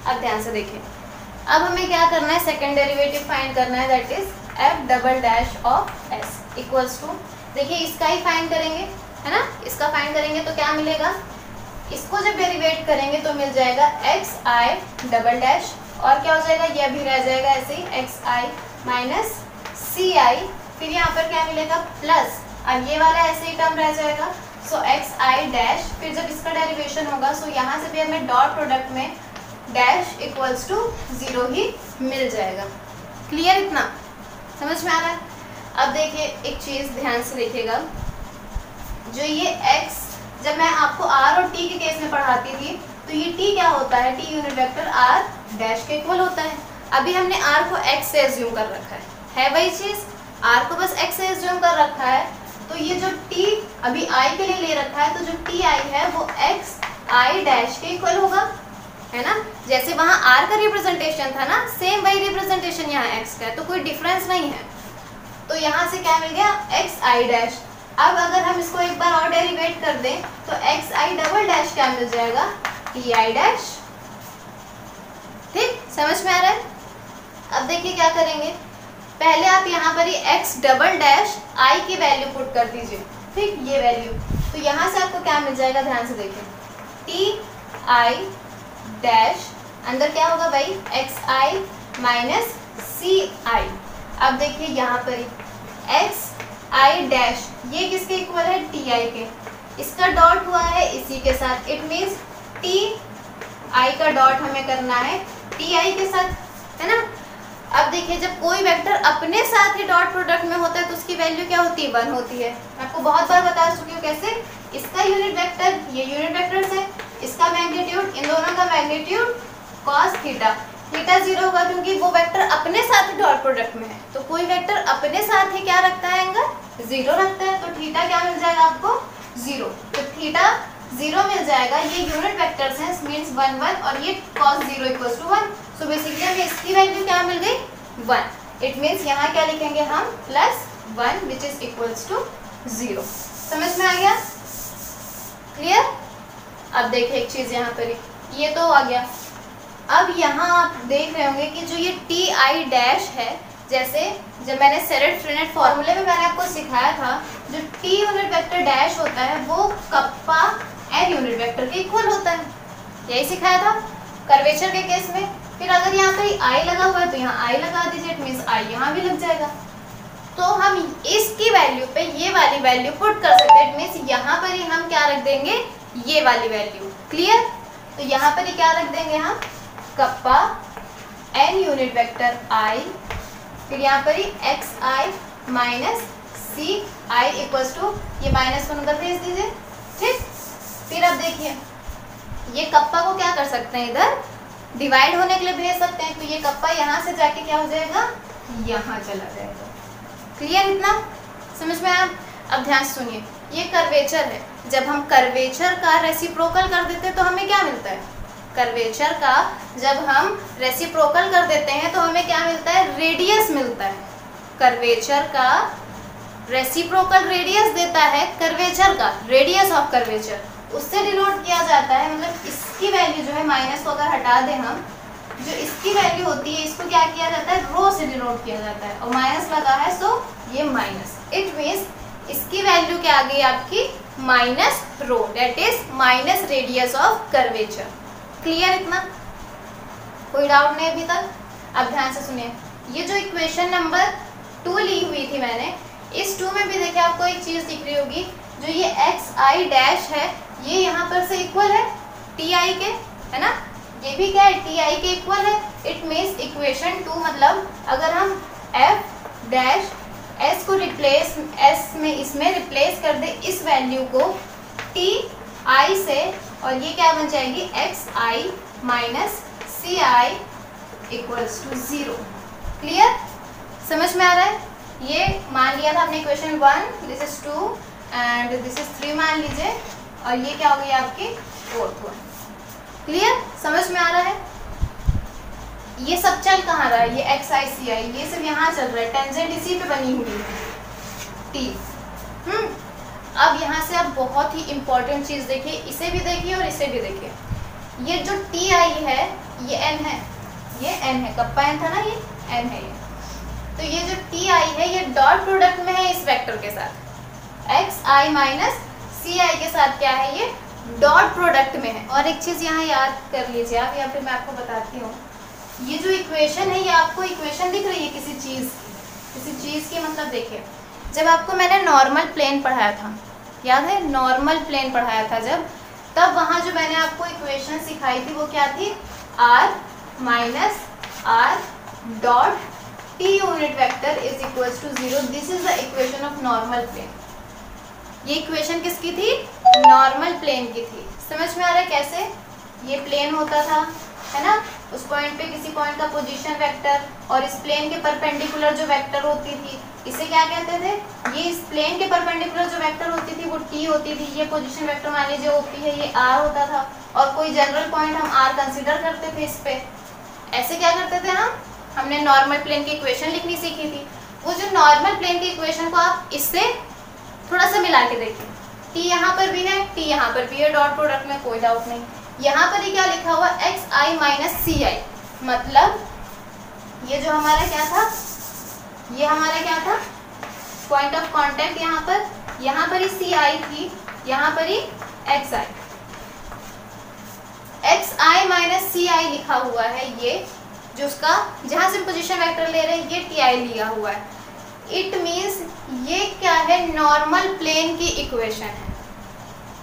अब ध्यान से देखिए, अब हमें क्या करना है, सेकंड डेरिवेटिव फाइंड करना है, that is f double dash of s equals to, देखिए इसका ही फाइंड करेंगे, है ना, इसका फाइंड करेंगे तो क्या मिलेगा, इसको जब डेरिवेट करेंगे तो मिल जाएगा एक्स आई डबल डैश, और क्या हो जाएगा, ये भी रह जाएगा ऐसे ही X I minus C i. फिर यहाँ पर क्या मिलेगा, प्लस, अब ये वाला ऐसे ही टर्म रह जाएगा, सो एक्स आई डैश, फिर जब इसका डेरिवेशन होगा सो यहाँ से भी हमें डॉट प्रोडक्ट में डैश इक्वल्स टू 0 ही मिल जाएगा। क्लियर, इतना समझ में आ रहा है। अब देखिए एक चीज़ ध्यान से देखिएगा, जो ये x, जब मैं आपको r और t के केस में पढ़ाती थी तो ये t क्या होता है, t unit vector r dash के इक्वल होता है। अभी हमने r को x से एज्यूम कर रखा है वही चीज़, r को बस x से एज्यूम कर रखा है, तो ये जो t अभी i के लिए ले रखा है, तो जो ti है वो x i डैश के इक्वल होगा, है ना। जैसे वहाँ r का रिप्रेजेंटेशन था ना, सेम वही रिप्रेजेंटेशन यहाँ x का है, तो कोई डिफरेंस नहीं है। तो यहाँ से क्या मिल गया, एक्स आई डैश। अब अगर हम इसको एक बार और डेरिवेट कर दें तो एक्स आई डबल डैश क्या मिल जाएगा, टी आई डैश। ठीक, समझ में आ रहा है। अब देखिए क्या करेंगे, पहले आप यहाँ पर ही एक्स डबल डैश आई की वैल्यू पुट कर दीजिए, ठीक, ये वैल्यू, तो यहाँ से आपको क्या मिल जाएगा, ध्यान से देखिए, टी आई डैश, अंदर क्या होगा भाई, एक्स आई माइनस सी आई। अब देखिए यहाँ पर एक्स आई डैश, ये किसके इक्वल है, टी आई के, इसका डॉट हुआ है इसी के साथ, इट मीन्स टी आई का डॉट हमें करना है टी आई के साथ, है ना। अब देखिए जब कोई वेक्टर अपने साथ ही डॉट प्रोडक्ट में होता है तो उसकी वैल्यू क्या होती है, 1 होती है। मैं आपको बहुत बार बता चुकी हूँ कैसे, इसका यूनिट वेक्टर, ये यूनिट वेक्टर्स है, इसका मैग्नीट्यूड, इन दोनों का मैग्नीट्यूड कॉस थीटा, थीटा 0 होगा क्योंकि वो वेक्टर अपने साथ ही डॉट प्रोडक्ट में है, तो कोई वेक्टर अपने साथ ही क्या रखता है, एंगल 0 रखता है, तो थीटा क्या मिल जाएगा आपको, 0, तो थीटा 0 मिल जाएगा। ये यूनिट वेक्टर्स हैं, मींस 1 1, और ये cos 0 equals to 1, so basically हमें इसकी वैल्यू क्या मिल गई, 1। इट मीन्स यहाँ क्या लिखेंगे हम, +1 विच इज इक्वल्स टू 0। समझ में आ गया, क्लियर। अब देखिए एक चीज़ यहाँ पर, ये तो आ गया। अब यहाँ आप देख रहे होंगे कि जो ये टी आई डैश है, जैसे जब मैंने सेरेट फ्रेनेट फॉर्मूले में मैंने आपको सिखाया था, जो टी यूनिट वेक्टर डैश होता है वो कप्पा एन यूनिट वेक्टर के इक्वल होता है, यही सिखाया था कर्वेचर के केस में। फिर अगर यहाँ पर आई लगा हुआ है तो यहाँ आई लगा दीजिए, इट मीन्स आई यहाँ भी लग जाएगा, तो हम इसकी वैल्यू पे ये वाली वैल्यू पुट कर सकते हैं, इट मीन्स यहाँ पर ही हम क्या रख देंगे, ये वाली वैल्यू। क्लियर, तो यहाँ पर ही क्या रख देंगे हम, kappa N unit vector I, फिर यहाँ पर ही X I minus C I equals to, ये -1 उधर भेज दीजिए, ठीक। फिर अब देखिए ये कप्पा को क्या कर सकते हैं, इधर डिवाइड होने के लिए भेज सकते हैं, तो ये कप्पा यहाँ से जाके क्या हो जाएगा, यहाँ चला जाएगा। क्लियर, इतना समझ में आया। अब ध्यान से सुनिए, ये कर्वेचर है, जब हम कर्वेचर का रेसिप्रोकल कर देते हैं तो हमें क्या मिलता है, कर्वेचर का जब हम रेसिप्रोकल कर देते हैं तो हमें क्या मिलता है, रेडियस मिलता है। कर्वेचर का रेसिप्रोकल रेडियस देता है, कर्वेचर का रेडियस ऑफ कर्वेचर उससे डिनोट किया जाता है। मतलब इसकी वैल्यू जो है, माइनस को अगर हटा दें हम, जो इसकी वैल्यू होती है इसको क्या किया जाता है, रो से डिनोट किया जाता है, और माइनस लगा है सो ये माइनस। इट मीन्स इसकी वैल्यू क्या आ गई आपकी, minus rho, that is minus radius of curvature. Clear इतना? कोई डाउट नहीं अभी तक? अब ध्यान से सुनिए, ये जो इक्वेशन नंबर 2 ली हुई थी मैंने, इस 2 में भी देखिए आपको एक चीज दिख रही होगी, जो ये एक्स आई डैश है ये यहाँ पर से इक्वल है टी आई के, है ना, ये भी क्या है, टी आई के इक्वल है। इट मीन्स इक्वेशन 2 मतलब अगर हम एफ डैश एस को रिप्लेस, एस में इसमें रिप्लेस कर दे इस वैल्यू को टी आई से, और ये क्या बन जाएगी, x I minus C I equals to 0। Clear? समझ में आ रहा है? ये मान लिया था हमने equation 1, this is 2 and this is 3 मान लीजिए, और ये क्या हो गई आपकी 4th वन। क्लियर? समझ में आ रहा है? ये सब चल कहाँ रहा है, ये एक्स आई सी आई ये सब यहाँ चल रहा है, टेंजेंट इसी पे बनी हुई है टी। अब यहाँ से आप बहुत ही इंपॉर्टेंट चीज़ देखिए, इसे भी देखिए और इसे भी देखिए। ये जो टी आई है ये एन है, ये एन है, कप्पा एन था ना, ये एन है। ये तो ये जो टी आई है ये डॉट प्रोडक्ट में है इस वेक्टर के साथ, एक्स आई माइनस सी आई के साथ क्या है, ये डॉट प्रोडक्ट में है। और एक चीज़ यहाँ याद कर लीजिए आप, या फिर मैं आपको बताती हूँ, ये जो इक्वेशन है ये आपको इक्वेशन दिख रही है किसी चीज़ की, मतलब देखिए जब आपको मैंने नॉर्मल प्लेन पढ़ाया था, याद है नॉर्मल प्लेन पढ़ाया था जब, तब वहाँ जो मैंने आपको इक्वेशन सिखाई थी वो क्या थी, R minus R dot T unit vector is equals to 0। This is the equation of normal plane. ये इक्वेशन किसकी थी, नॉर्मल प्लेन की थी। समझ में आ रहा है कैसे? ये प्लेन होता था, है ना, उस पॉइंट पे किसी पॉइंट का पोजीशन वेक्टर, और इस प्लेन के परपेंडिकुलर जो वेक्टर होती थी इसे क्या कहते थे, ये इस प्लेन के परपेंडिकुलर जो वेक्टर होती थी वो टी होती थी, ये पोजीशन वेक्टर मान लीजिए ओपी है, ये आर होता था, और कोई जनरल पॉइंट हम आर कंसीडर करते थे इस पे। ऐसे क्या करते थे हमने नॉर्मल प्लेन की इक्वेशन लिखनी सीखी थी। वो जो नॉर्मल प्लेन की इक्वेशन को आप इससे थोड़ा सा मिला के देखिए, टी यहाँ पर भी है, टी यहाँ पर भी है, डॉट प्रोडक्ट में कोई डाउट नहीं। यहाँ पर ही क्या लिखा हुआ, एक्स आई माइनस सी आई, मतलब ये जो हमारा क्या था, ये हमारा क्या था, पॉइंट ऑफ कांटेक्ट यहाँ पर ही सी आई थी, यहाँ पर ही एक्स आई, एक्स आई माइनस सी आई लिखा हुआ है, ये जो उसका जहाँ से पोजीशन वेक्टर ले रहे हैं ये टी आई लिया हुआ है। इट मीन्स ये क्या है, नॉर्मल प्लेन की इक्वेशन है।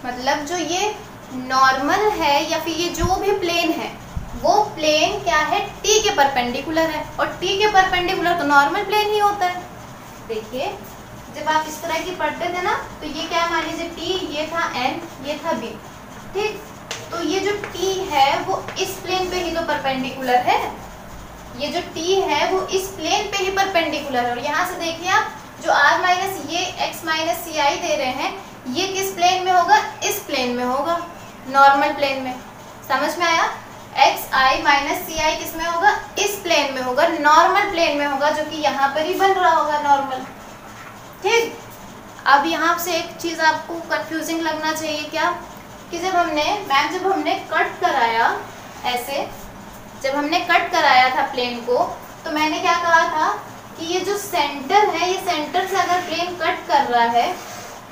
मतलब जो ये नॉर्मल है या फिर ये जो भी प्लेन है वो प्लेन क्या है, टी के परपेंडिकुलर है, और टी के परपेंडिकुलर तो नॉर्मल प्लेन ही होता है। देखिए जब आप इस तरह की पढ़ते थे ना, तो ये क्या मान लीजिए टी, ये था एन, ये था बी, ठीक, तो ये जो टी है वो इस प्लेन पे ही तो परपेंडिकुलर है, ये जो टी है वो इस प्लेन पे ही परपेंडिकुलर है। और यहाँ से देखिए आप जो r माइनस ये x माइनस सी आई दे रहे हैं, ये किस प्लेन में होगा, इस प्लेन में होगा, नॉर्मल प्लेन में। समझ में आया? एक्स आई माइनस सी आई किस में होगा, इस प्लेन में होगा, नॉर्मल प्लेन में होगा, जो कि यहाँ पर ही बन रहा होगा नॉर्मल। ठीक, अब यहाँ से एक चीज़ आपको कंफ्यूजिंग लगना चाहिए क्या, कि जब हमने कट कराया, ऐसे जब हमने कट कराया था प्लेन को, तो मैंने क्या कहा था कि ये जो सेंटर है, ये सेंटर से अगर प्लेन कट कर रहा है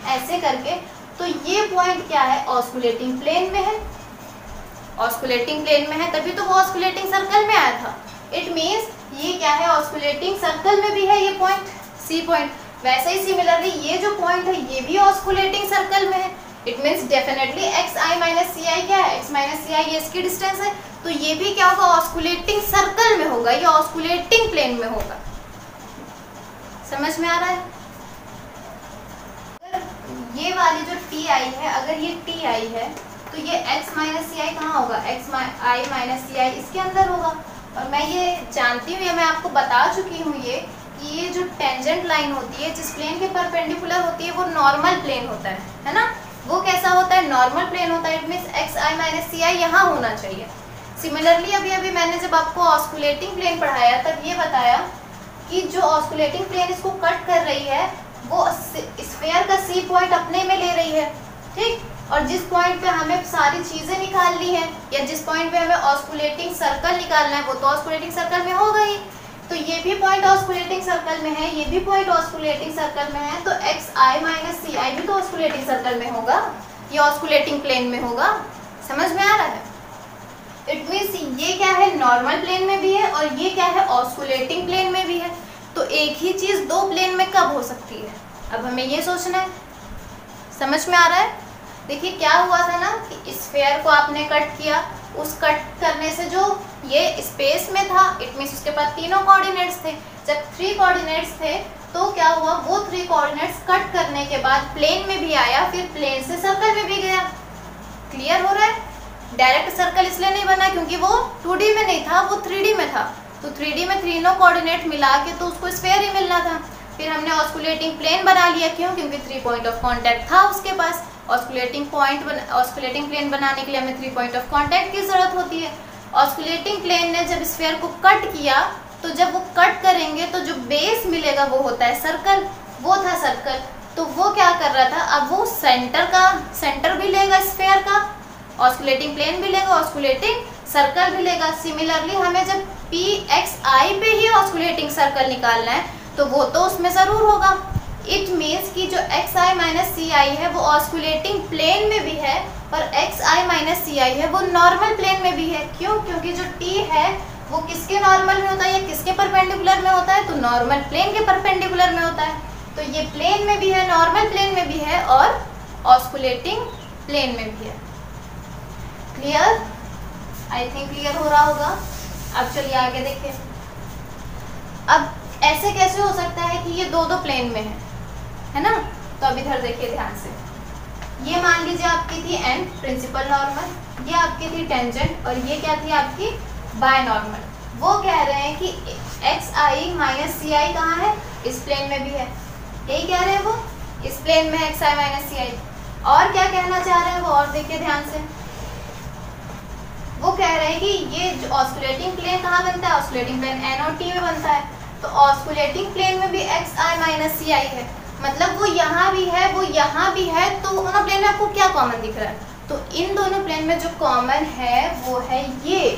ऐसे करके, तो ये पॉइंट क्या है, ऑस्कुलेटिंग प्लेन में है, ऑस्कुलेटिंग प्लेन में है, तभी तो वो ऑस्कुलेटिंग सर्कल में आया था। इट मीन्स ये क्या है, ऑस्कुलेटिंग सर्कल में भी है ये पॉइंट, सी पॉइंट। वैसे ही सिमिलरली ये जो पॉइंट है ये भी ऑस्कुलेटिंग सर्कल में है। It means definitely X I minus C I क्या है, एक्स माइनस सी आई ये इसकी डिस्टेंस है, तो ये भी क्या होगा, ऑस्कुलेटिंग सर्कल में होगा, ये ऑस्कुलेटिंग प्लेन में होगा। समझ में आ रहा है? अगर ये वाली जो टी आई है, अगर ये टी आई है, तो ये x माइनस सी आई कहाँ होगा, एक्स आई माइनस सी आई इसके अंदर होगा। और मैं ये जानती हूँ, या मैं आपको बता चुकी हूँ ये, कि ये जो टेंजेंट लाइन होती है जिस प्लेन के परपेंडिकुलर होती है वो नॉर्मल प्लेन होता है ना, वो कैसा होता है, नॉर्मल प्लेन होता है। It means X I minus C I यहाँ होना चाहिए। सिमिलरली अभी अभी मैंने जब आपको ऑस्कुलेटिंग प्लेन पढ़ाया तब ये बताया कि जो ऑस्कुलेटिंग प्लेन इसको कट कर रही है वो स्फीयर का सी पॉइंट अपने में ले रही है, ठीक। और जिस पॉइंट पे हमें सारी चीजें निकालनी है या जिस पॉइंट पे हमें ऑस्कुलेटिंग सर्कल निकालना है वो तो ऑस्कुलेटिंग सर्कल में होगा ही। तो ये भी पॉइंट ऑस्कुलेटिंग सर्कल में है, ये भी पॉइंट ऑस्कुलेटिंग सर्कल में है, तो xi माइनस ci भी तो ऑस्कुलेटिंग सर्कल में होगा, ये ऑस्कुलेटिंग प्लेन में होगा। समझ में आ रहा है? इट मीन्स ये क्या है, नॉर्मल प्लेन में भी है और ये क्या है, ऑस्कुलेटिंग प्लेन में भी है। तो एक ही चीज दो प्लेन में कब हो सकती है, अब हमें ये सोचना है। समझ में आ रहा है? देखिए क्या हुआ था ना कि स्फीयर को आपने कट किया, उस कट करने से जो ये स्पेस में था, इट मीन्स उसके पास तीनों कोऑर्डिनेट्स थे। जब 3 कोऑर्डिनेट्स थे तो क्या हुआ, वो 3 कोऑर्डिनेट्स कट करने के बाद प्लेन में भी आया, फिर प्लेन से सर्कल में भी गया। क्लियर हो रहा है? डायरेक्ट सर्कल इसलिए नहीं बना क्योंकि वो 2D में नहीं था, वो 3D में था। तो 3D में तीनों कोऑर्डिनेट मिला के तो उसको स्फीयर ही मिलना था। फिर हमने ऑस्कुलेटिंग प्लेन बना लिया, क्यों? क्योंकि 3 पॉइंट ऑफ कांटेक्ट था उसके पास। ऑस्कुलेटिंग प्लेन बनाने के लिए हमें 3 पॉइंट ऑफ कांटेक्ट की जरूरत होती है। ऑस्कुलेटिंग प्लेन ने जब स्फीयर को कट किया तो जब वो कट करेंगे तो जो बेस मिलेगा वो होता है सर्कल, वो था सर्कल। तो वो क्या कर रहा था, अब वो सेंटर भी लेगा स्फीयर का, ऑस्कुलेटिंग प्लेन भी लेगा, ऑस्कुलेटिंग सर्कल भी लेगा। सिमिलरली हमें जब pxi पे ही ऑस्कुलेटिंग सर्कल निकालना है तो वो तो उसमें जरूर होगा। इट मीन्स कि जो xi माइनस ci है वो ऑस्कुलेटिंग प्लेन में भी है और xi माइनस ci है वो नॉर्मल प्लेन में भी है। क्यों? क्योंकि जो t है वो किसके नॉर्मल में होता है या किसके परपेंडिकुलर में होता है, तो नॉर्मल प्लेन के परपेंडिकुलर में होता है। तो ये प्लेन में भी है, नॉर्मल प्लेन में भी है और ऑस्कुलेटिंग प्लेन में भी है। क्लियर? आई थिंक क्लियर हो रहा होगा। अब चलिए आगे देखिए। अब ऐसे कैसे हो सकता है कि ये दो प्लेन में है ना? तो अब इधर देखिए ध्यान से। ये मान लीजिए आपकी थी एन प्रिंसिपल नॉर्मल, ये आपकी थी टेंजेंट और ये क्या थी आपकी बाय नॉर्मल। वो कह रहे हैं कि xi माइनस ci कहाँ है, इस प्लेन में भी है। यही कह रहे हैं वो, इस प्लेन में xi माइनस ci। और क्या कहना चाह रहे हैं वो, और देखिए ध्यान से। वो कह रहे हैं कि ये जो ऑस्कुलेटिंग प्लेन कहाँ बनता है, ऑस्कुलेटिंग प्लेन एन और टी में बनता है। तो ऑस्कुलेटिंग प्लेन में भी xi माइनस ci है, मतलब वो यहाँ भी है वो यहाँ भी है। तो दोनों प्लेन में आपको क्या कॉमन दिख रहा है, तो इन दोनों प्लेन में जो कॉमन है वो है ये,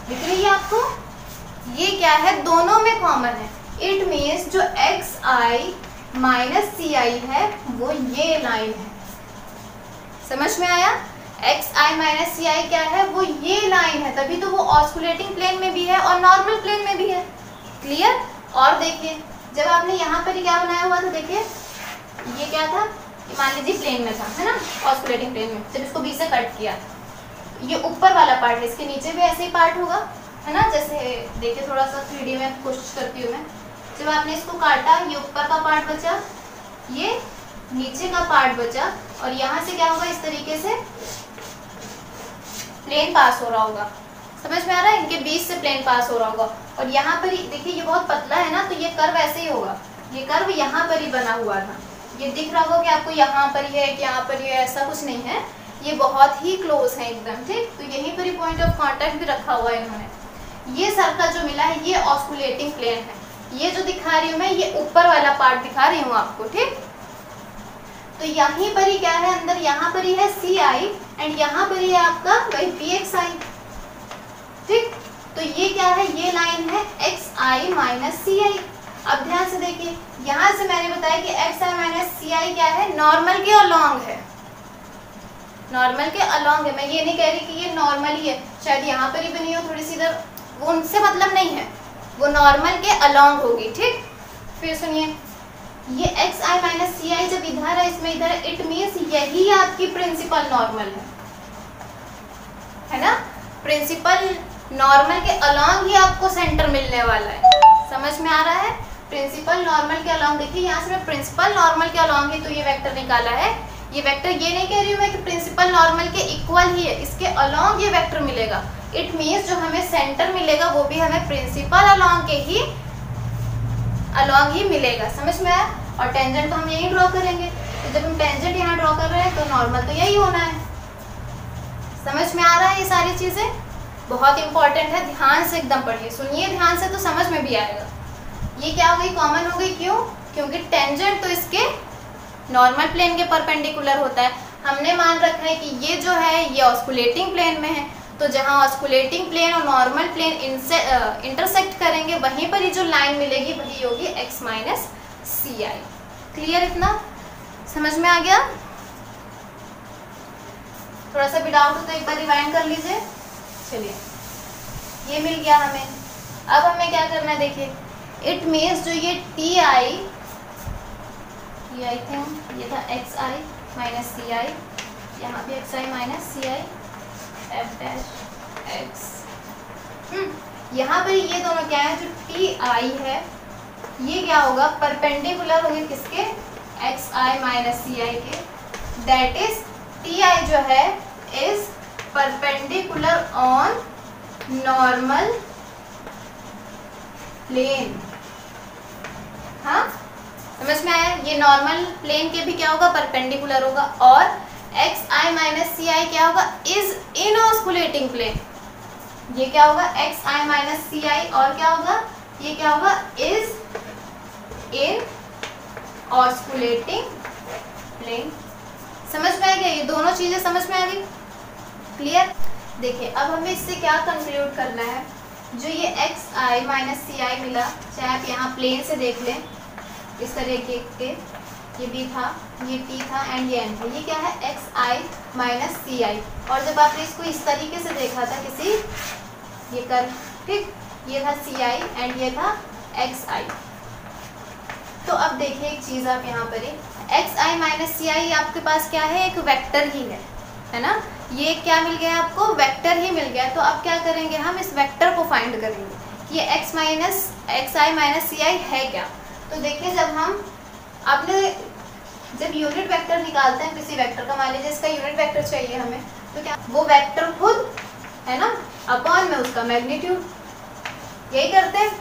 दिख रही है आपको? ये क्या है, दोनों में कॉमन है। इट मीन्स जो xi माइनस ci है वो ये लाइन है। समझ में आया? xi माइनस ci क्या है, वो ये लाइन है, तभी तो वो ऑस्कुलेटिंग प्लेन में भी है और नॉर्मल प्लेन में भी है। क्लियर? और देखिए जब आपने यहाँ पर क्या बनाया हुआ था, देखिए ये क्या था, मान लीजिए प्लेन में था, है ना, ऑस्कुलेटिंग प्लेन में। जब इसको बीच से कट किया, ये ऊपर वाला पार्ट है, इसके नीचे भी ऐसे ही पार्ट होगा, है ना। जैसे देखिए थोड़ा सा 3D में कोशिश करती हूँ मैं। जब आपने इसको काटा, ये ऊपर का पार्ट बचा, ये नीचे का पार्ट बचा और यहाँ से क्या होगा, इस तरीके से प्लेन पास हो रहा होगा। समझ में आ रहा है? इनके बीच से प्लेन पास हो रहा होगा। और यहाँ पर ही देखिए ये बहुत पतला है ना, तो ये कर्व ऐसे ही होगा। ये कर्व यहाँ पर ही बना हुआ था, ये दिख रहा होगा कि आपको यहाँ पर ही है कि यहाँ पर ही है, ऐसा कुछ नहीं है, ये बहुत ही क्लोज है एकदम, ठीक। तो यहीं पर ही पॉइंट ऑफ कांटेक्ट भी रखा हुआ है इन्होंने। ये सर्कल जो मिला है ये ऑस्कुलेटिंग प्लेन है। ये जो दिखा रही हूँ मैं, ये ऊपर वाला पार्ट दिखा रही हूँ आपको, ठीक। तो यहीं पर ही क्या है, अंदर यहाँ पर ही है ci एंड यहाँ पर ही है आपका वही pxi, ठीक। तो ये क्या है, ये लाइन है xi माइनस ci। अब ध्यान से देखिए, यहाँ से मैंने बताया कि xi माइनस ci क्या है, नॉर्मल के अलोंग है, नॉर्मल के अलोंग है। मैं ये नहीं कह रही कि ये नॉर्मल ही है, शायद यहाँ पर ही बनी हो थोड़ी सी इधर, वो उनसे मतलब नहीं है, वो नॉर्मल के अलोंग होगी, ठीक। फिर सुनिए, ये xi माइनस ci जब इधर है, इसमें इधर है, इट मीन्स यही आपकी प्रिंसिपल नॉर्मल है ना। प्रिंसिपल नॉर्मल के अलोंग ही आपको सेंटर मिलने वाला है। समझ में आ रहा है? प्रिंसिपल नॉर्मल के अलोंग, देखिए यहाँ से मैं प्रिंसिपल नॉर्मल के अलोंग ही तो ये वेक्टर निकाला है। ये वेक्टर ये नहीं कह रही हूँ मैं कि प्रिंसिपल नॉर्मल के इक्वल ही है, इसके अलोंग ये वेक्टर मिलेगा। इट मीन्स जो हमें सेंटर मिलेगा वो भी हमें प्रिंसिपल अलोंग के ही अलोंग ही मिलेगा। समझ में आया? और टेंजेंट तो हम यही ड्रॉ करेंगे, तो जब हम टेंजेंट यहाँ ड्रॉ कर रहे हैं तो नॉर्मल तो यही होना है। समझ में आ रहा है ये सारी चीजें? बहुत इंपॉर्टेंट है, ध्यान से एकदम पढ़िए, सुनिए ध्यान से तो समझ में भी आएगा। ये क्या हो गई, कॉमन हो गई, क्यों? क्योंकि टेंजेंट तो इसके नॉर्मल प्लेन के परपेंडिकुलर होता है। हमने मान रखा है कि ये जो है ये ऑस्कुलेटिंग प्लेन में है, तो जहाँ ऑस्कुलेटिंग प्लेन और नॉर्मल प्लेन इंटरसेक्ट करेंगे वहीं पर ही जो लाइन मिलेगी वही होगी x माइनस सी आई। क्लियर, इतना समझ में आ गया? थोड़ा सा भी डाउट हो तो एक बार रिवाइंड कर लीजिए। चलिए, ये मिल गया हमें। अब हमें क्या करना है, देखिए इट मीन्स जो ये टी आई थिंक ये था x I minus C I, यहाँ भी X I minus C I F dash X. यहाँ पर ये दोनों क्या है, जो टी आई है ये क्या होगा, परपेंडिकुलर होंगे किसके, एक्स आई माइनस सी आई के। दैट इज टी आई जो है is perpendicular on normal plane. हाँ, समझ में आया? ये नॉर्मल प्लेन के भी क्या होगा, परपेंडिकुलर होगा। और x I minus C I क्या होगा, इज इन ऑस्कुलेटिंग प्लेन। ये क्या होगा, X I minus C i, और क्या होगा, ये क्या होगा, इज इन ऑस्कुलेटिंग प्लेन। समझ में आ गया? ये दोनों चीजें समझ में आ गई? क्लियर? देखिए अब हमें इससे क्या कंक्लूड करना है, जो ये एक्स आई माइनस सी आई मिला, चाहे आप यहाँ प्लेन से देख लें इस तरीके के, ये बी था, ये टी था एंड ये एन था, ये क्या है, x I minus C i. और जब आपने इसको इस तरीके से देखा था किसी ये कर, ठीक, ये था सी आई एंड ये था एक्स आई। तो अब देखिए एक चीज़ आप यहाँ पर एक्स आई माइनस सी आई आपके पास क्या है, एक वेक्टर ही है ना, ये क्या मिल गया आपको, वेक्टर ही मिल गया। तो अब क्या करेंगे, हम इस वेक्टर को फाइंड करेंगे कि ये एक्स आई माइनस सी आई है क्या। तो देखिए जब हम आपने जब यूनिट वेक्टर निकालते हैं किसी वेक्टर का, मान लीजिए इसका यूनिट वेक्टर चाहिए हमें, तो क्या वो वेक्टर खुद है ना अपॉन में उसका मैग्नीट्यूड, यही करते हैं।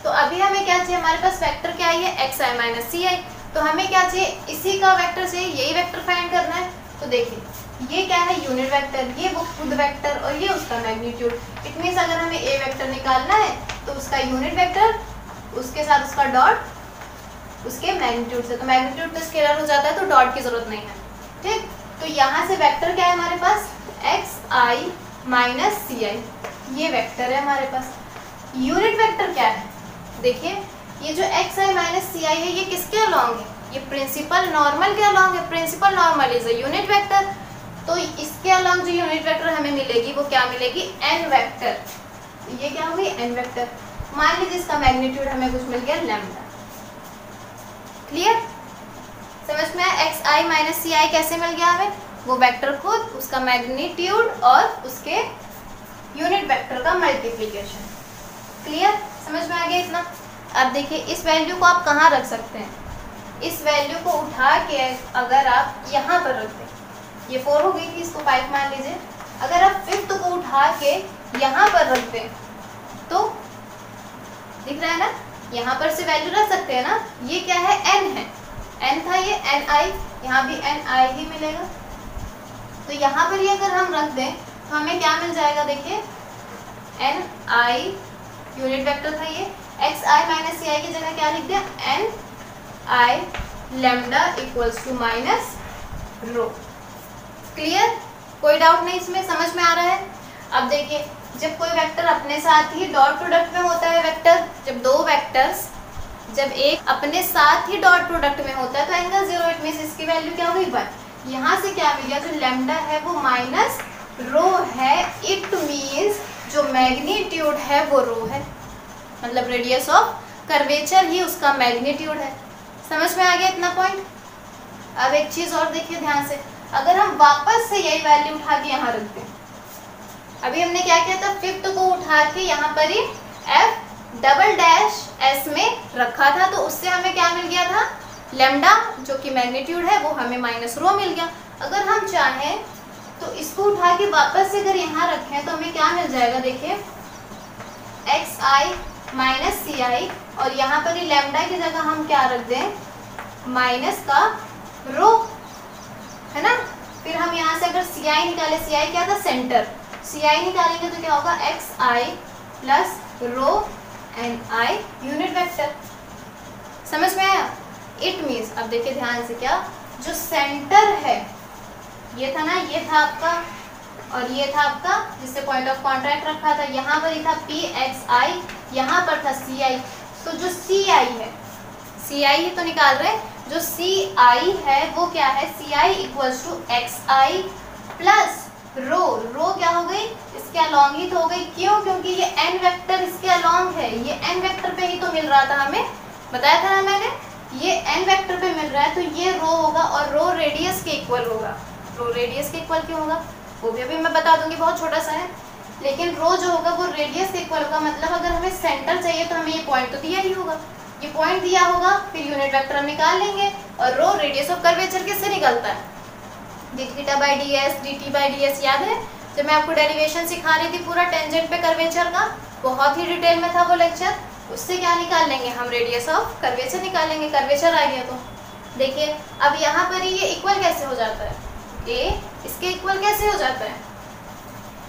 तो अभी हमें क्या चाहिए, हमारे पास वेक्टर क्या है, एक्स आई माइनस सी आई। तो हमें क्या चाहिए, इसी का वेक्टर चाहिए, यही वेक्टर फाइंड करना है। तो देखिए ये क्या है, यूनिट वेक्टर, ये वो खुद वेक्टर और ये उसका मैग्नीट्यूड। इट मीन्स अगर हमें ए वेक्टर निकालना है तो उसका यूनिट वेक्टर, उसके साथ उसका डॉट, उसके मैग्नीट्यूड से, तो मैग्नीट्यूड तो स्केलर हो जाता है तो डॉट की जरूरत नहीं है, ठीक। तो यहाँ से वेक्टर क्या है हमारे पास, x I minus C I, ये वेक्टर है हमारे पास। यूनिट वेक्टर क्या है, देखिए ये जो एक्स आई माइनस सी आई है ये किसके अलॉन्ग है, ये प्रिंसिपल नॉर्मल के अलॉन्ग है। Principal normal is a unit vector, तो इसके अलॉन्ग जो यूनिट वेक्टर हमें मिलेगी वो क्या मिलेगी, एन वेक्टर। ये क्या होगी, एन वेक्टर। मान लीजिए इसका मैग्नीट्यूड हमें कुछ मिल गया लैम्डा। क्लियर, समझ में आया? एक्स आई माइनस सी आई कैसे मिल गया हमें, वो वेक्टर खुद, उसका मैग्नीट्यूड और उसके यूनिट वेक्टर का मल्टीप्लिकेशन। क्लियर, समझ में आ गया इतना? अब देखिए इस वैल्यू को आप कहाँ रख सकते हैं, इस वैल्यू को उठा के अगर आप यहाँ पर रख दें, ये 4 हो गई थी, इसको 5 मान लीजिए, अगर आप 5th को उठा के यहाँ पर रख दें तो दिख रहा है ना, यहाँ पर से वैल्यू रख सकते हैं ना। ये क्या है, n है, n था ये एन आई, यहाँ भी एन आई ही मिलेगा। तो यहाँ पर ये अगर हम रख दें तो हमें क्या मिल जाएगा, देखिए एन आई यूनिट वेक्टर था ये, एक्स आई माइनस सी आई की जगह क्या लिख दिया, N I lambda equals to minus rho. Clear, कोई डाउट नहीं इसमें, समझ में आ रहा है? अब देखिए जब कोई वेक्टर अपने साथ ही डॉट प्रोडक्ट में होता है, वेक्टर जब दो वेक्टर्स जब एक अपने साथ ही डॉट प्रोडक्ट में होता है तो एंगल 0, इट मींस इसकी वैल्यू क्या होगी 1। यहाँ से क्या मिल गया, जो लैम्डा है वो माइनस रो है, इट मींस जो मैग्नीट्यूड है वो रो है, मतलब रेडियस ऑफ कर्वेचर ही उसका मैग्नीट्यूड है। समझ में आ गया इतना पॉइंट? अब एक चीज और देखिए ध्यान से, अगर हम वापस से यही वैल्यू उठा के यहाँ रखते हैं, अभी हमने क्या किया था, 5th को उठा के यहाँ पर ही एफ डबल डैश एस में रखा था, तो उससे हमें क्या मिल गया था, लैम्डा जो कि मैग्नीट्यूड है वो हमें माइनस रो मिल गया। अगर हम चाहें तो इसको उठा के वापस से अगर यहाँ रखें तो हमें क्या मिल जाएगा, देखिए x I minus C i, और यहाँ पर ही लैम्डा की जगह हम क्या रख दें, माइनस का रो, है ना। फिर हम यहाँ से अगर सी आई निकाले, सी आई क्या था, सेंटर, सी आई निकालेंगे तो क्या होगा, X I plus rho N I unit vector. समझ में आया? इट मीन्स, अब देखिए ध्यान से, क्या जो सेंटर है ये था ना, ये था आपका, और ये था आपका जिससे पॉइंट ऑफ कॉन्टैक्ट रखा था, यहाँ पर ही था पी एक्स आई, यहाँ पर था सी आई। तो जो सी आई है, सी आई ही तो निकाल रहे हैं, जो सी आई है वो क्या है, C I equals to X I plus rho, rho क्या हो गई, इसके अलॉन्ग ही तो हो गई। क्यों? क्योंकि ये एन वेक्टर इसके अलॉन्ग है, ये एन वेक्टर पे ही तो मिल रहा था, हमें बताया था ना मैंने, ये एन वेक्टर पे मिल रहा है, तो ये रो होगा और रो रेडियस के इक्वल होगा। रो रेडियस के इक्वल क्यों होगा वो भी अभी मैं बता दूंगी, बहुत छोटा सा है, लेकिन रो जो होगा वो रेडियस के इक्वल होगा। मतलब अगर हमें सेंटर चाहिए तो हमें ये पॉइंट तो दिया ही होगा, ये पॉइंट दिया होगा, फिर यूनिट वेक्टर हम निकाल लेंगे। और रो रेडियस ऑफ कर्वेचर किससे निकलता है, D theta by D S, D T by D S. याद है जब मैं आपको डेरिवेशन सिखा रही थी पूरा टेंजेंट पे कर्वेचर का, बहुत ही डिटेल में था वो लेक्चर, उससे क्या निकाल लेंगे हम, रेडियस ऑफ कर्वेचर निकालेंगे। कर्वेचर आ गया तो देखिए अब यहाँ पर ये इक्वल कैसे हो जाता है, ए इसके इक्वल कैसे हो जाता है।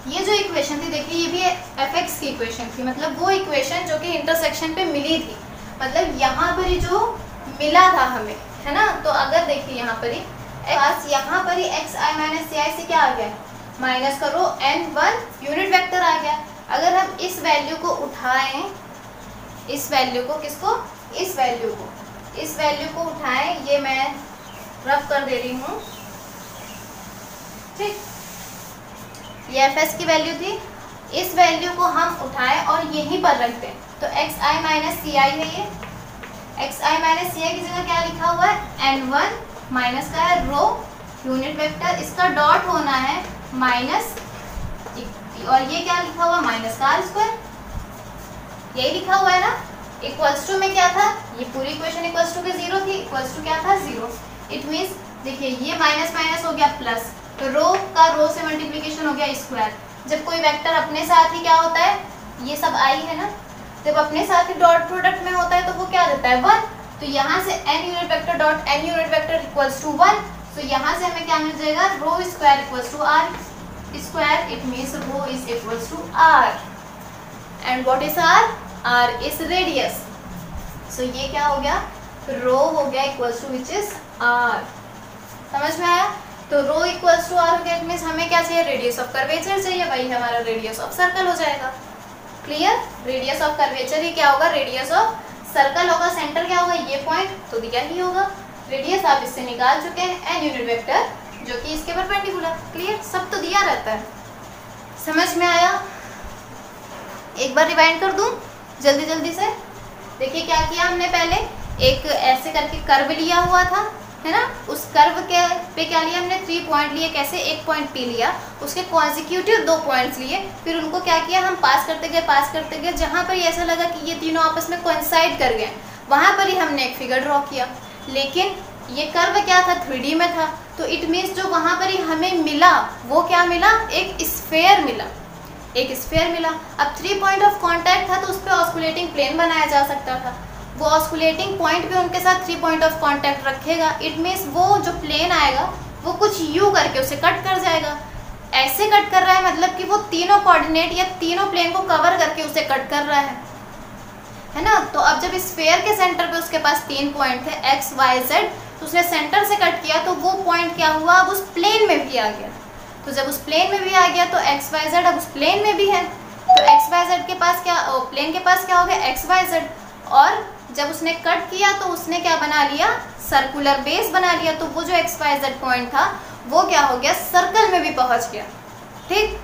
ये जो इक्वेशन थी देखिए, ये भी एफ एक्स की इक्वेशन थी, मतलब वो इक्वेशन जो कि इंटरसेक्शन पे मिली थी, मतलब यहाँ पर ही जो मिला था हमें, है ना। तो अगर देखिए यहाँ पर ही पास, यहाँ पर ही एक्स आई माइनस सी आई से क्या आ गया, माइनस करो n1 यूनिट वेक्टर आ गया। अगर हम इस वैल्यू को उठाएं, इस वैल्यू को, किसको, इस वैल्यू को, इस वैल्यू को उठाएं, ये मैं रब कर दे रही हूँ, ठीक, ये एफ एस की वैल्यू थी, इस वैल्यू को हम उठाएं और यहीं पर रख दें, तो एक्स आई माइनस सी आई है, ये एक्स आई माइनस सी आई की जगह क्या लिखा हुआ है, n1 माइनस का है रो यूनिट वेक्टर, इसका डॉट होना है माइनस, और ये क्या लिखा हुआ, माइनस का आर स्क्वायर, यही लिखा हुआ है ना। इक्वल्स टू में क्या था, ये पूरी इक्वेशन इक्वल्स टू के जीरो थी, इक्वल्स टू क्या था, जीरो। इट मीन्स देखिए ये माइनस माइनस हो गया प्लस, तो रो का रो से मल्टीप्लिकेशन हो गया स्क्वायर। जब कोई वेक्टर अपने साथ ही क्या होता है, ये सब आई है ना, जब अपने साथ ही डॉट प्रोडक्ट में होता है तो वो क्या देता है, 1। तो यहाँ से n unit vector dot n unit vector equals to 1, तो यहाँ से हमें क्या मिल जाएगा, rho square equals to are square. It means rho is equals to R, and what is R, R is radius. So ये क्या हो गया, रो हो गया equals to which is R. समझ में आया? तो रो इक्वल्स टू आर हो गया, इट मीन्स हमें क्या चाहिए, रेडियस ऑफ कर्वेचर चाहिए, वही हमारा रेडियस ऑफ सर्कल हो जाएगा। क्लियर? रेडियस ऑफ कर्वेचर ही क्या होगा, रेडियस ऑफ सर्कल होगा। सेंटर क्या होगा, ये पॉइंट तो दिया ही होगा, रेडियस आप इससे निकाल चुके हैं, एन यूनिट वेक्टर जो कि इसके परपेंडिकुलर। क्लियर? सब तो दिया रहता है। समझ में आया? एक बार रिवाइंड कर दूं जल्दी जल्दी से। देखिए क्या किया हमने, पहले एक ऐसे करके कर्व लिया हुआ था, है ना, उस कर्व के पे क्या लिया हमने, 3 पॉइंट लिए। कैसे, एक पॉइंट पी लिया, उसके कॉन्जिक्यूटिव 2 पॉइंट्स लिए, फिर उनको क्या किया, हम पास करते गए, जहाँ पर ऐसा लगा कि ये तीनों आपस में कोइंसाइड कर गए, वहाँ पर ही हमने एक फिगर ड्रॉ किया। लेकिन ये कर्व क्या था, 3D में था, तो इट मीन्स जो वहाँ पर ही हमें मिला वो क्या मिला, एक स्फेयर मिला, एक स्फेयर मिला। अब 3 पॉइंट ऑफ कॉन्टैक्ट था तो उस पर ऑस्कुलेटिंग प्लेन बनाया जा सकता था, वो ऑस्कुलेटिंग पॉइंट पे उनके साथ 3 पॉइंट ऑफ कांटेक्ट रखेगा। इट मीन्स वो जो प्लेन आएगा वो कुछ यू करके उसे कट कर जाएगा। ऐसे कट कर रहा है मतलब कि वो तीनों कोऑर्डिनेट या तीनों प्लेन को कवर करके उसे कट कर रहा है ना। तो अब जब स्फीयर के सेंटर पे उसके पास 3 पॉइंट थे एक्स वाई जेड, तो उसने सेंटर से कट किया तो वो पॉइंट क्या हुआ, अब उस प्लेन में भी आ गया। तो जब उस प्लेन में भी आ गया तो एक्स वाई जेड अब उस प्लेन में भी है, तो एक्स वाई जेड के पास क्या, प्लेन के पास क्या हो गया, एक्स वाई जेड। और जब उसने कट किया तो उसने क्या बना लिया, सर्कुलर बेस बना लिया। तो वो जो एक्स वाई जेड पॉइंट था वो क्या हो गया, सर्कल में भी पहुंच गया। ठीक,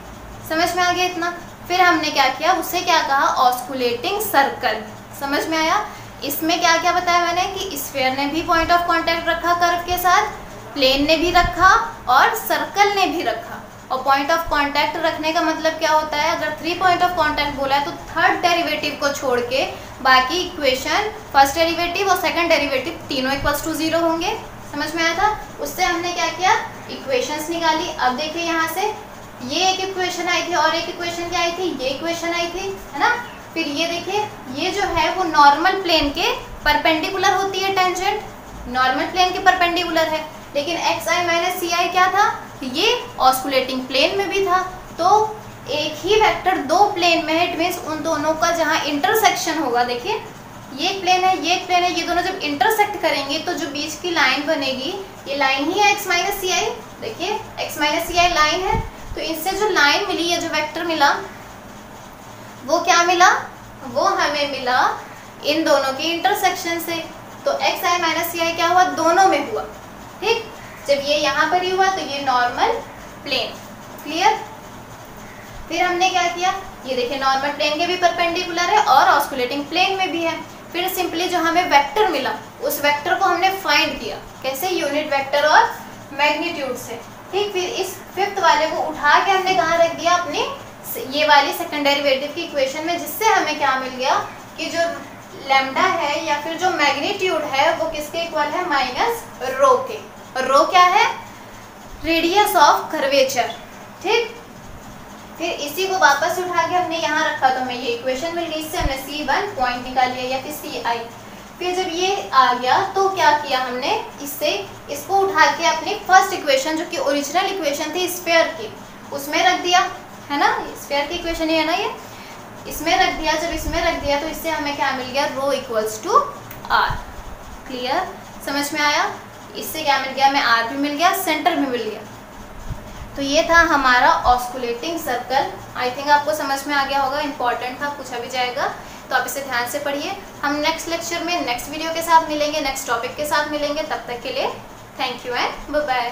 समझ में आ गया इतना। फिर हमने क्या किया, उसे क्या कहा, ऑस्कुलेटिंग सर्कल। समझ में आया। इसमें क्या क्या बताया मैंने कि स्फीयर ने भी पॉइंट ऑफ कांटेक्ट रखा कर्व के साथ, प्लेन ने भी रखा और सर्कल ने भी रखा। और पॉइंट ऑफ कांटेक्ट रखने का मतलब क्या होता है, अगर 3 पॉइंट ऑफ कांटेक्ट बोला है तो थर्ड डेरिवेटिव को छोड़ के बाकी इक्वेशन, फर्स्ट डेरिवेटिव और सेकंड डेरिवेटिव तीनों इक्वल्स टू 0 होंगे। समझ में आया था। उससे हमने क्या किया, इक्वेशंस निकाली। अब देखिए यहाँ से ये एक इक्वेशन आई थी और एक इक्वेशन क्या आई थी, ये इक्वेशन आई थी, है ना। फिर ये देखिए, ये जो है वो नॉर्मल प्लेन के परपेंडिकुलर होती है, टेंजेंट नॉर्मल प्लेन के परपेंडिकुलर है। लेकिन x I minus C I क्या था, ये ऑस्कुलेटिंग प्लेन में भी था। तो एक ही वेक्टर दो प्लेन में है, इट मीन्स उन दोनों का जहाँ इंटरसेक्शन होगा, देखिए ये प्लेन है, ये प्लेन है, ये दोनों जब इंटरसेक्ट करेंगे तो जो बीच की लाइन बनेगी, ये लाइन ही है x माइनस सी आई, देखिए x माइनस सी आई लाइन है। तो इससे जो लाइन मिली या जो वेक्टर मिला वो क्या मिला, वो हमें मिला इन दोनों के इंटरसेक्शन से। तो x I minus C I क्या हुआ, दोनों में हुआ, ठीक। जब ये यहाँ पर ही हुआ तो ये नॉर्मल प्लेन, क्लियर। फिर हमने क्या किया, ये देखिए नॉर्मल प्लेन के भी परपेंडिकुलर है और ऑस्कुलेटिंग प्लेन में भी है। फिर सिंपली जो हमें वेक्टर मिला उस वेक्टर को हमने फाइंड किया, कैसे, यूनिट वेक्टर और मैग्नीट्यूड से, ठीक। फिर इस फिफ्थ वाले को उठा के हमने कहाँ रख दिया, अपनी ये वाली सेकंड डेरिवेटिव की इक्वेशन में, जिससे हमें क्या मिल गया कि जो लैम्डा है या फिर जो मैग्नीट्यूड है वो किसके इक्वल है, माइनस रो के। और रो क्या है, रेडियस ऑफ कर्वेचर, ठीक। फिर इसी को वापस उठा के हमने यहाँ रखा तो हमें ये इक्वेशन मिल गई, इससे हमने C1 पॉइंट निकाल लिया या फिर CI। फिर जब ये आ गया तो क्या किया हमने, इससे इसको उठा के अपनी फर्स्ट इक्वेशन जो कि ओरिजिनल इक्वेशन थी स्फीयर की उसमें रख दिया, है ना, स्फीयर की इक्वेशन ही है ना ये, इसमें रख दिया। जब इसमें रख दिया तो इससे हमें क्या मिल गया, रो इक्वल्स टू आर, क्लियर, समझ में आया। इससे क्या मिल गया, हमें आर भी मिल गया, सेंटर भी मिल गया। तो ये था हमारा ऑस्कुलेटिंग सर्कल। आई थिंक आपको समझ में आ गया होगा, इंपॉर्टेंट था, पूछा भी जाएगा, तो आप इसे ध्यान से पढ़िए। हम नेक्स्ट लेक्चर में नेक्स्ट वीडियो के साथ मिलेंगे, नेक्स्ट टॉपिक के साथ मिलेंगे। तब तक के लिए thank you and bye bye.